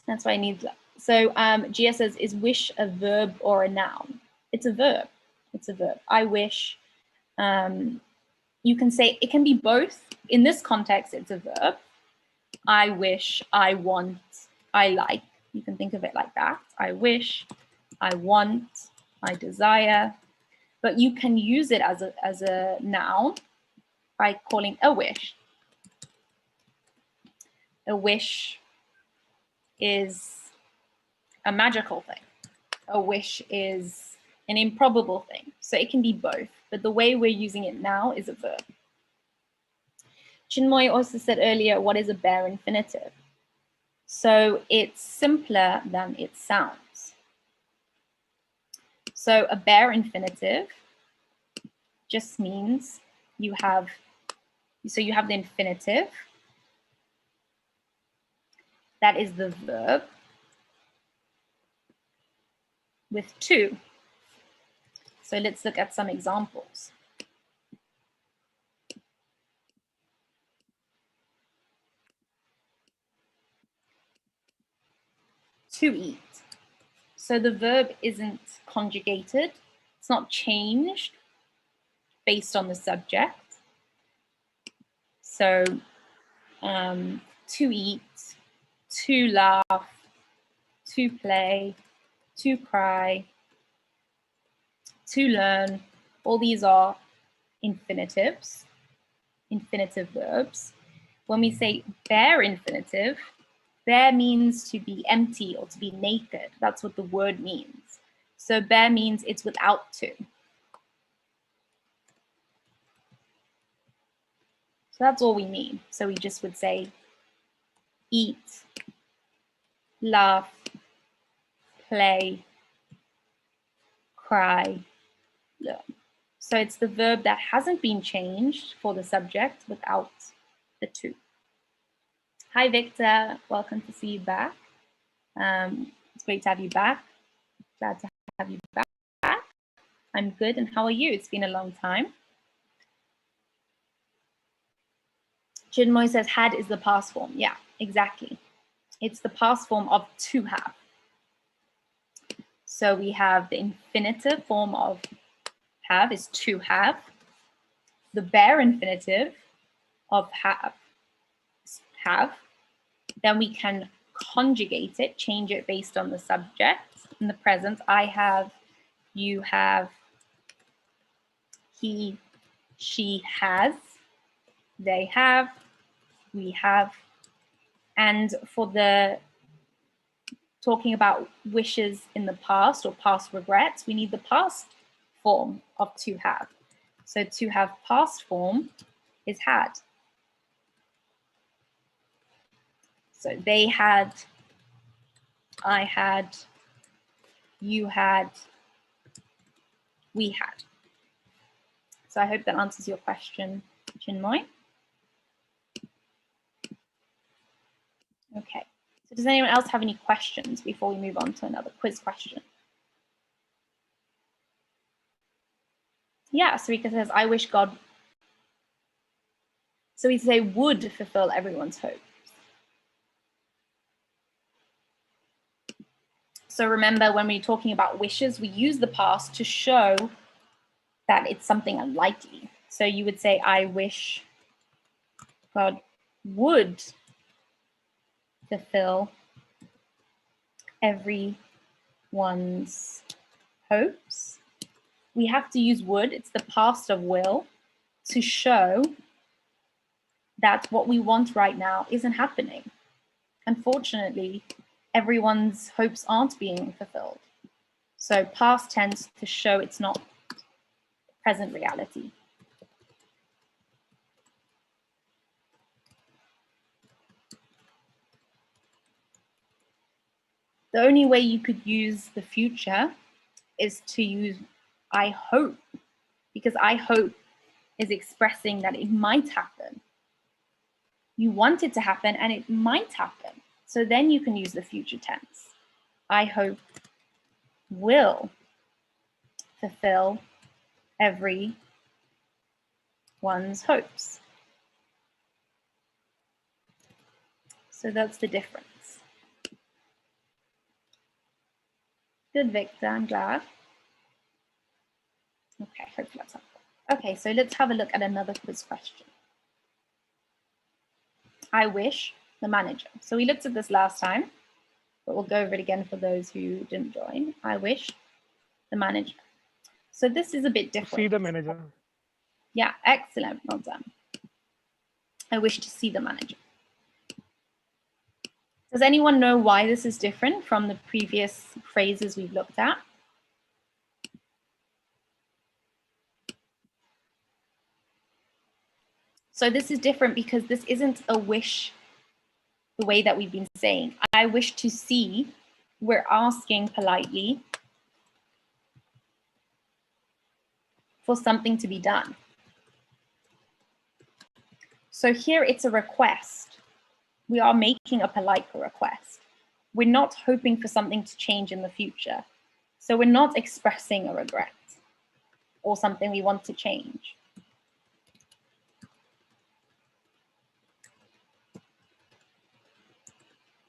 That's why I need that. So Gia says, is wish a verb or a noun? It's a verb. It's a verb. I wish. You can say it can be both. In this context, it's a verb. I wish, I want, I like. You can think of it like that. I wish, I want, I desire. But you can use it as a noun by calling a wish. A wish is a magical thing. A wish is an improbable thing. So it can be both, but the way we're using it now is a verb. Chinmoy also said earlier, what is a bare infinitive? So it's simpler than it sounds. So a bare infinitive just means you have the infinitive. That is the verb. with to. So let's look at some examples. To eat. So the verb isn't conjugated. It's not changed based on the subject. So to eat, to laugh, to play, to cry, to learn, all these are infinitives, infinitive verbs. When we say bare infinitive, bare means to be empty or to be naked. That's what the word means. So bare means it's without to. So that's all we mean. So we just would say eat, laugh, play, cry, learn. So it's the verb that hasn't been changed for the subject without the to. Hi, Victor. Welcome to see you back. It's great to have you back. Glad to have you back. I'm good. And how are you? It's been a long time. Chinmoy says had is the past form. Yeah, exactly. It's the past form of to have. So we have the infinitive form of have is to have. The bare infinitive of have is have. Then we can conjugate it, change it based on the subject. In the present, I have, you have, he, she has, they have, we have. And for the talking about wishes in the past or past regrets, we need the past form of to have. So to have past form is had. So they had, I had, you had, we had. So I hope that answers your question, Chinmoy. Okay, so does anyone else have any questions before we move on to another quiz question? Yeah, Sarika says, I wish God, so we say would fulfill everyone's hope. So remember, when we're talking about wishes, we use the past to show that it's something unlikely. So you would say, I wish God would fulfill everyone's hopes. We have to use would, it's the past of will, to show that what we want right now isn't happening. Unfortunately, everyone's hopes aren't being fulfilled. So past tense to show it's not present reality. The only way you could use the future is to use I hope, because I hope is expressing that it might happen. You want it to happen and it might happen. So then you can use the future tense. I hope will fulfill everyone's hopes. So that's the difference. Good, Victor, I'm glad. Okay, hopefully that's helpful. Okay, so let's have a look at another quiz question. I wish the manager. So we looked at this last time, but we'll go over it again for those who didn't join. I wish the manager. So this is a bit different. See the manager. Yeah, excellent, well done. I wish to see the manager. Does anyone know why this is different from the previous phrases we've looked at? So this is different because this isn't a wish the way that we've been saying. I wish to see, we're asking politely for something to be done. So here it's a request. We are making a polite request. We're not hoping for something to change in the future. So we're not expressing a regret or something we want to change.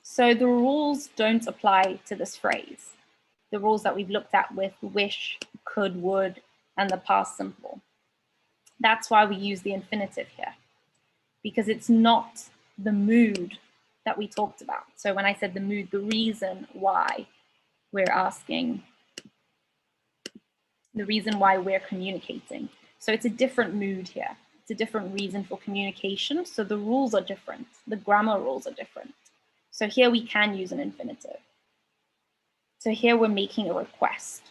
So the rules don't apply to this phrase. The rules that we've looked at with wish, could, would, and the past simple. That's why we use the infinitive here, because it's not the mood that we talked about. So when I said the mood, the reason why we're asking, the reason why we're communicating. So it's a different mood here. It's a different reason for communication. So the rules are different. The grammar rules are different. So here we can use an infinitive. So here we're making a request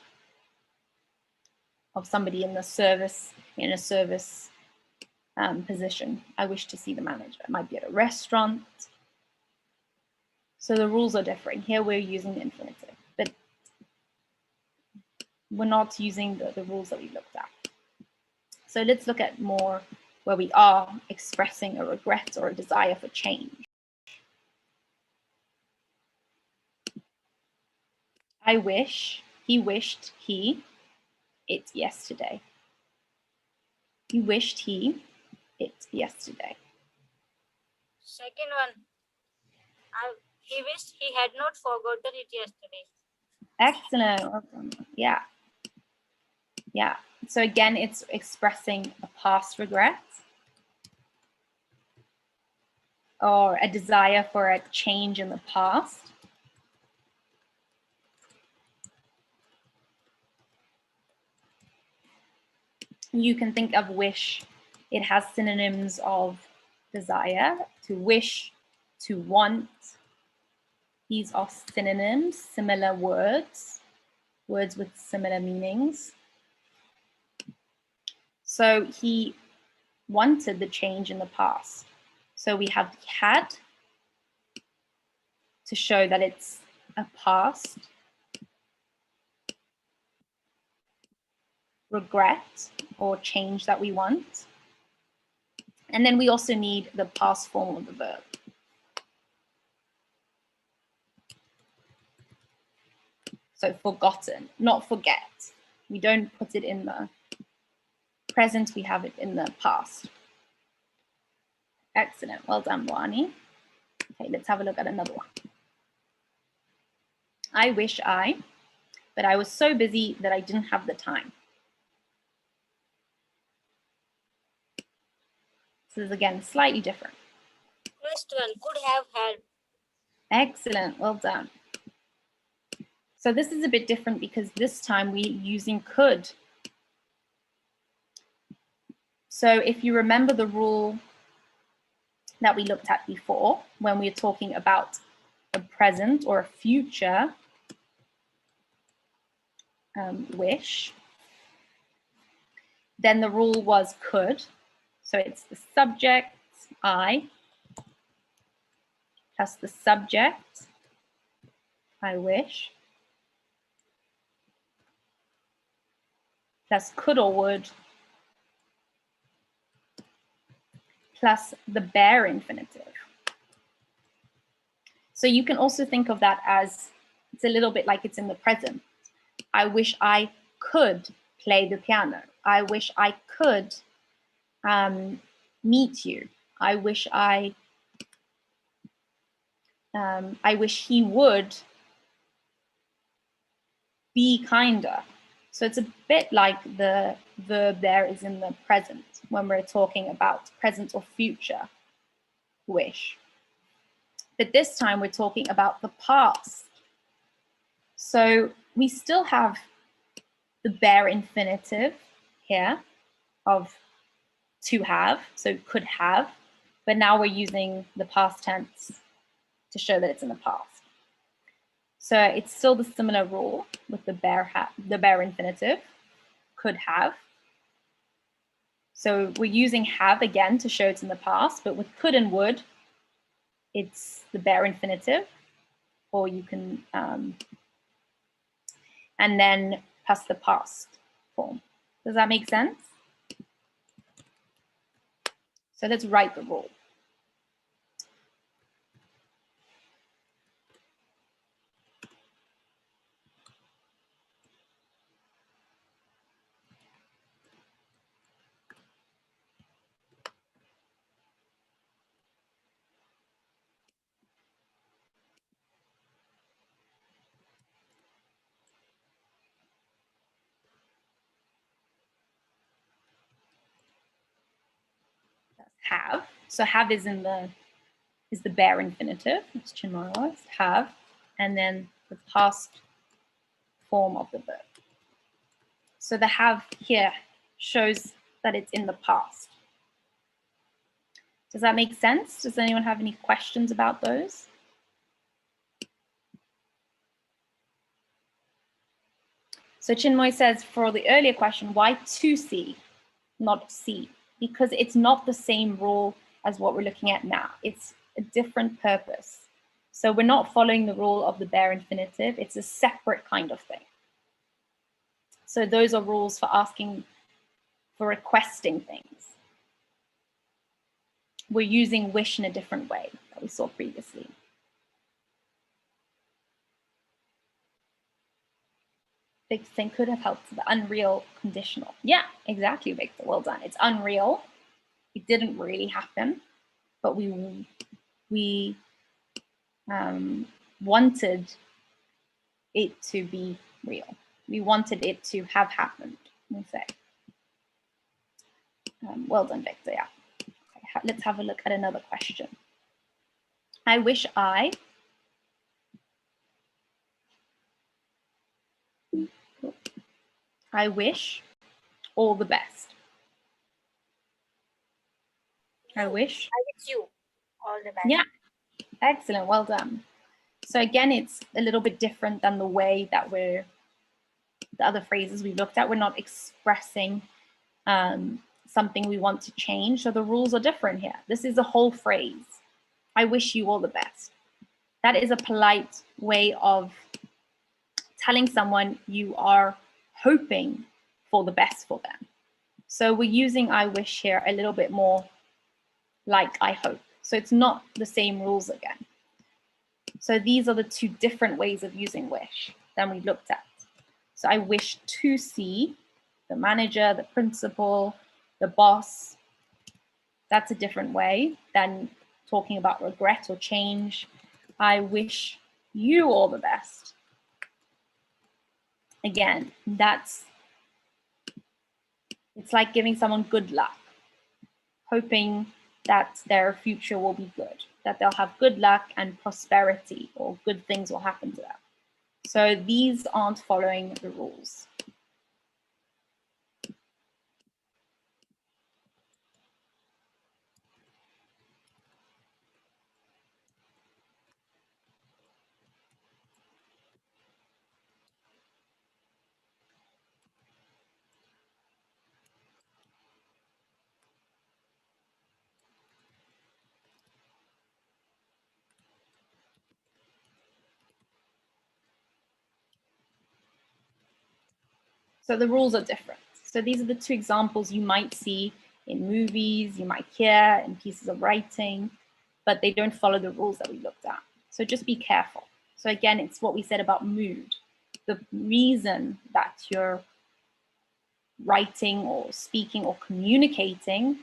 of somebody in a service position. I wish to see the manager. It might be at a restaurant. So the rules are different. Here we're using the infinitive, but we're not using the rules that we looked at. So let's look at more where we are expressing a regret or a desire for change. I wish, he wished, it yesterday. He wished it yesterday. Second one. He wished he had not forgotten it yesterday. Excellent. Well done. Yeah. Yeah. So again, it's expressing a past regret or a desire for a change in the past. You can think of wish. It has synonyms of desire, to wish, to want. These are synonyms, similar words with similar meanings. So he wanted the change in the past. So we have had to show that it's a past regret or change that we want. And then we also need the past form of the verb. So forgotten, not forget. We don't put it in the present, we have it in the past. Excellent, well done, Wani. Okay, let's have a look at another one. I wish but I was so busy that I didn't have the time. So this is again slightly different. First one, could have had. Excellent, well done. So this is a bit different because this time we're using could. So if you remember the rule that we looked at before, when we were talking about a present or a future wish, then the rule was could. So it's the subject, I, plus the subject, I wish, plus could or would, plus the bare infinitive. So you can also think of that as, it's a little bit like it's in the present. I wish I could play the piano. I wish I could meet you. I wish he would be kinder. So it's a bit like the verb there is in the present when we're talking about present or future wish. But this time we're talking about the past. So we still have the bare infinitive here of to have, so could have, but now we're using the past tense to show that it's in the past. So it's still the similar rule with the bare infinitive, could have. So we're using have again to show it's in the past, but with could and would, it's the bare infinitive, or you can, and then plus the past form. Does that make sense? So let's write the rule. have. So have is the bare infinitive. It's Chinmaya, have, and then the past form of the verb. So the have here shows that it's in the past. Does that make sense? Does anyone have any questions about those? So Chinmoy says, for the earlier question, why to see, not see? Because it's not the same rule as what we're looking at now. It's a different purpose. So we're not following the rule of the bare infinitive. It's a separate kind of thing. So those are rules for asking, for requesting things. We're using wish in a different way that we saw previously. Victor saying could have helped the unreal conditional. Yeah, exactly, Victor. Well done. It's unreal. It didn't really happen, but we wanted it to be real. We wanted it to have happened, we'll say. Well done, Victor, yeah. Okay, let's have a look at another question. I wish I wish all the best. I wish you all the best. Yeah, excellent, well done. So again, it's a little bit different than the way that the other phrases we've looked at. We're not expressing something we want to change, so the rules are different here. This is a whole phrase. I wish you all the best. That is a polite way of telling someone you are hoping for the best for them. So we're using I wish here a little bit more like I hope. So it's not the same rules again. So these are the two different ways of using wish than we looked at. So I wish to see the manager, the principal, the boss. That's a different way than talking about regret or change. I wish you all the best. Again, it's like giving someone good luck, hoping that their future will be good, that they'll have good luck and prosperity, or good things will happen to them. So these aren't following the rules. So the rules are different. So these are the two examples you might see in movies, you might hear in pieces of writing, but they don't follow the rules that we looked at. So just be careful. So again, it's what we said about mood. The reason that you're writing or speaking or communicating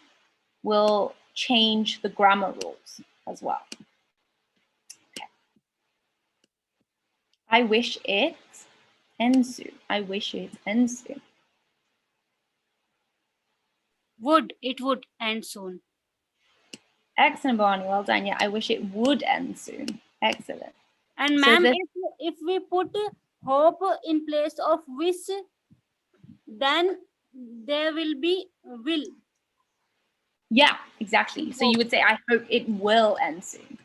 will change the grammar rules as well. Okay. I wish it ends soon. I wish it ends soon. It would end soon. Excellent, Barney. Well done. Yeah, I wish it would end soon. Excellent. And So ma'am, if we put hope in place of wish, then there will be will. Yeah, exactly. So you would say, I hope it will end soon.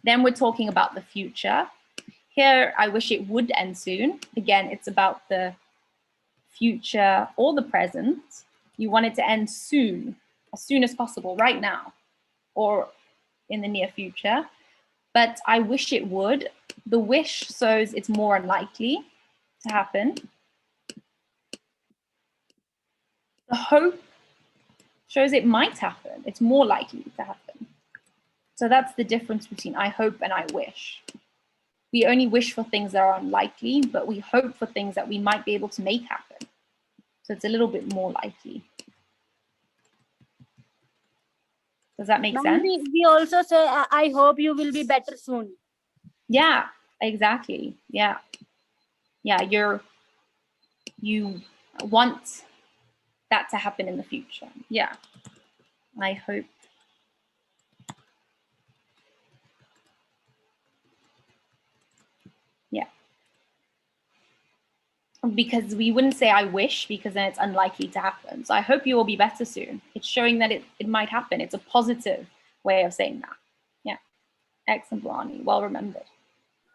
Then we're talking about the future. Here, I wish it would end soon. Again, it's about the future or the present. You want it to end soon as possible, right now, or in the near future. But I wish it would. The wish shows it's more unlikely to happen. The hope shows it might happen. It's more likely to happen. So that's the difference between I hope and I wish. We only wish for things that are unlikely, but we hope for things that we might be able to make happen. So it's a little bit more likely. Does that make sense? We also say, I hope you will be better soon. Yeah, exactly. Yeah. Yeah, you want that to happen in the future. Yeah. I hope. Yeah. Because we wouldn't say I wish, because then it's unlikely to happen. So I hope you will be better soon. It's showing that it might happen. It's a positive way of saying that. Yeah. Excellent, Blani. Well remembered.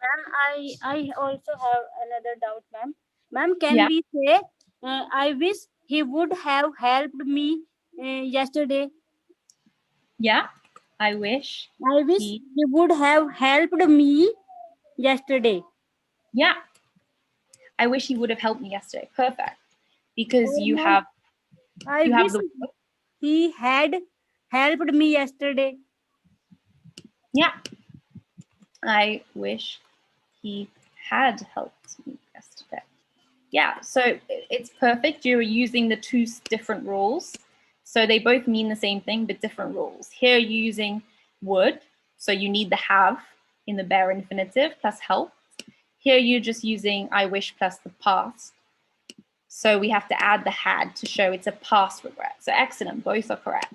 Ma'am, I also have another doubt, ma'am. Ma'am, can Yeah. we say, I wish he would have helped me yesterday? Yeah. I wish. I wish he would have helped me yesterday. Yeah. I wish he would have helped me yesterday. Perfect. Because Oh, you ma'am, have I wish he had helped me yesterday. yeah. I wish he had helped me yesterday. Yeah, so it's perfect. You're using the two different rules. So they both mean the same thing, but different rules. Here you're using would, so you need the have in the bare infinitive plus help. Here you're just using I wish plus the past. So we have to add the had to show it's a past regret. So excellent, both are correct.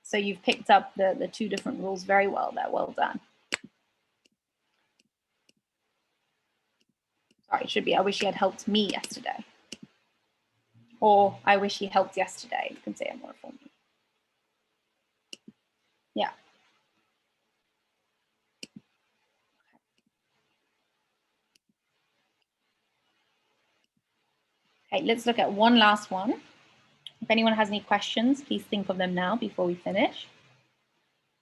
So you've picked up the two different rules very well there. Well done. Sorry, it should be I wish he had helped me yesterday. Or I wish he helped yesterday. You can say it more for me. Yeah. Okay, let's look at one last one. If anyone has any questions, please think of them now before we finish.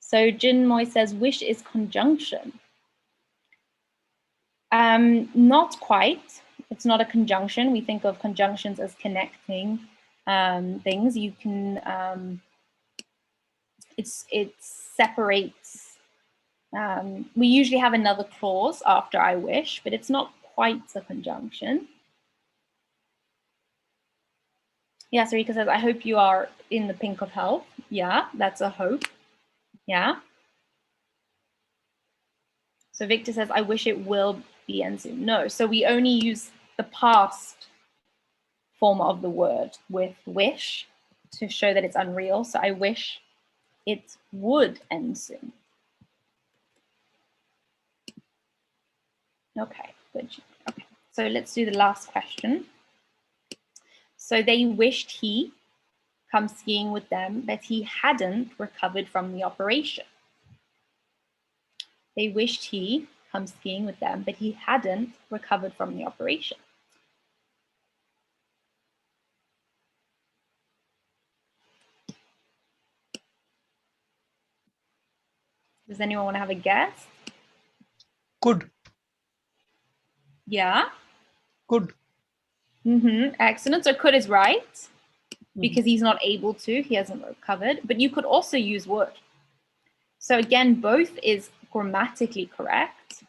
So Jin Moy says, wish is conjunction. Not quite. It's not a conjunction. We think of conjunctions as connecting things. You can, it separates. We usually have another clause after I wish, but it's not quite a conjunction. Yeah, Sarika says, I hope you are in the pink of health. Yeah, that's a hope. Yeah. So Victor says, I wish it will be end soon. No, so we only use the past form of the word with wish to show that it's unreal. So I wish it would end soon. Okay, good. Okay, so let's do the last question. So they wished he come skiing with them, but he hadn't recovered from the operation. They wished he come skiing with them, but he hadn't recovered from the operation. Does anyone want to have a guess? Could. Yeah. Could. Excellent. So could is right because he's not able to, he hasn't recovered, but you could also use would. So again, both is grammatically correct,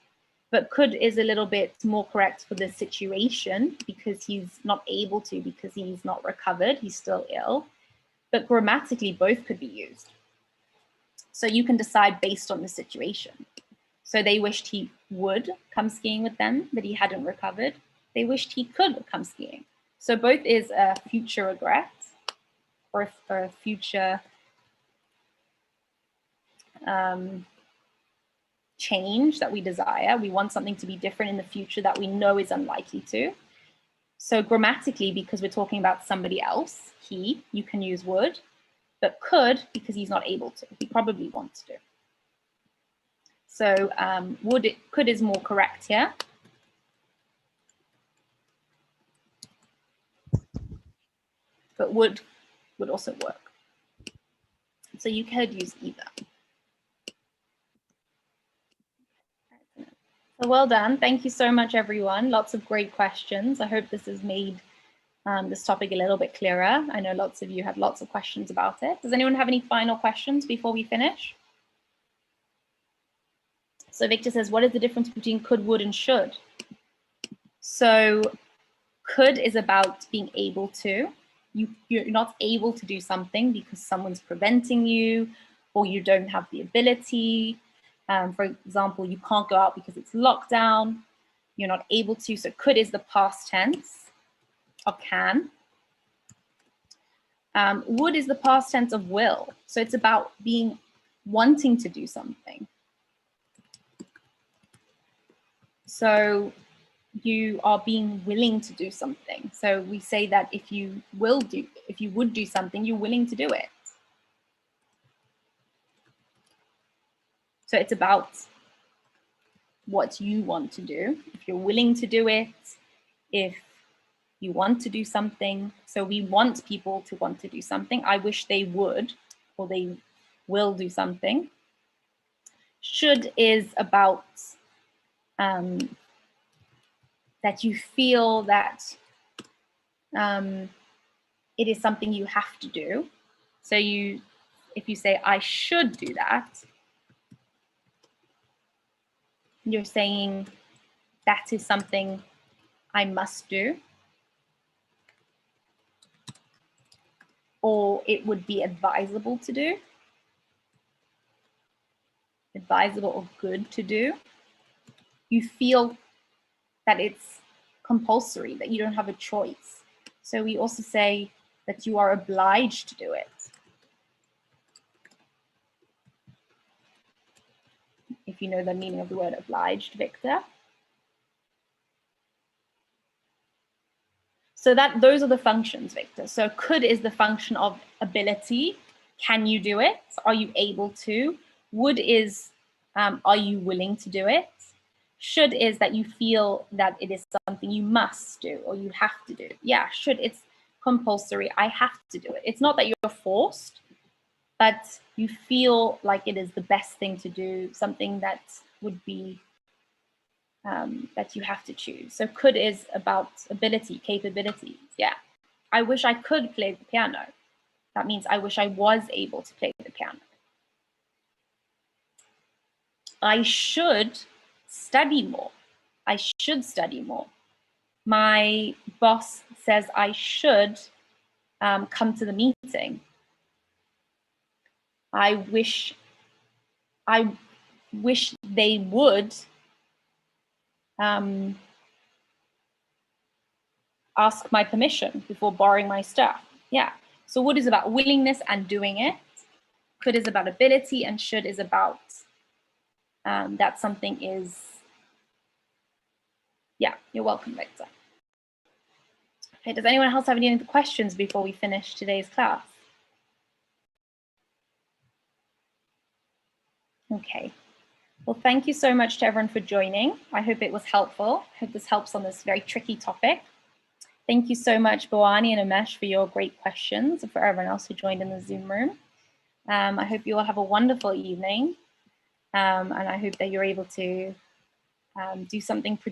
but could is a little bit more correct for the situation because he's not able to, because he's not recovered, he's still ill. But grammatically, both could be used. So you can decide based on the situation. So they wished he would come skiing with them, but he hadn't recovered. They wished he could come skiing. So both is a future regret or a future change that we desire. We want something to be different in the future that we know is unlikely to. So grammatically, because we're talking about somebody else, he, you can use would, but could because he's not able to. He probably wants to. So could is more correct here. But would also work. So you could use either. So well done. Thank you so much, everyone. Lots of great questions. I hope this has made this topic a little bit clearer. I know lots of you had lots of questions about it. Does anyone have any final questions before we finish? So Victor says, what is the difference between could, would, and should? So could is about being able to. You're not able to do something because someone's preventing you or you don't have the ability. For example, you can't go out because it's lockdown. You're not able to. So could is the past tense of can. Would is the past tense of will. So it's about wanting to do something. So you are being willing to do something. So we say that if you would do something, you're willing to do it. So it's about what you want to do. If you're willing to do it, if you want to do something. So we want people to want to do something. I wish they would, or they will do something. Should is about that you feel that it is something you have to do. So if you say, I should do that, you're saying that is something I must do. Or it would be advisable to do. Advisable or good to do. You feel that it's compulsory, that you don't have a choice. So we also say that you are obliged to do it. If you know the meaning of the word obliged, Victor. So those are the functions, Victor. So could is the function of ability. Can you do it? Are you able to? Would is, are you willing to do it? Should is that you feel that it is something you must do or you have to do. Yeah, should, it's compulsory. I have to do it. It's not that you're forced, but you feel like it is the best thing to do, something that would be, that you have to choose. So could is about ability, capabilities. Yeah, I wish I could play the piano. That means I wish I was able to play the piano. I should study more. I should study more. My boss says I should come to the meeting. I wish they would ask my permission before borrowing my stuff. Yeah. So would is about willingness and doing it. Could is about ability, and should is about that something is. Yeah, you're welcome, Victor. Okay, does anyone else have any other questions before we finish today's class? Okay. Well, thank you so much to everyone for joining. I hope it was helpful. I hope this helps on this very tricky topic. Thank you so much, Bawani and Umesh, for your great questions, and for everyone else who joined in the Zoom room. I hope you all have a wonderful evening, and I hope that you're able to do something productive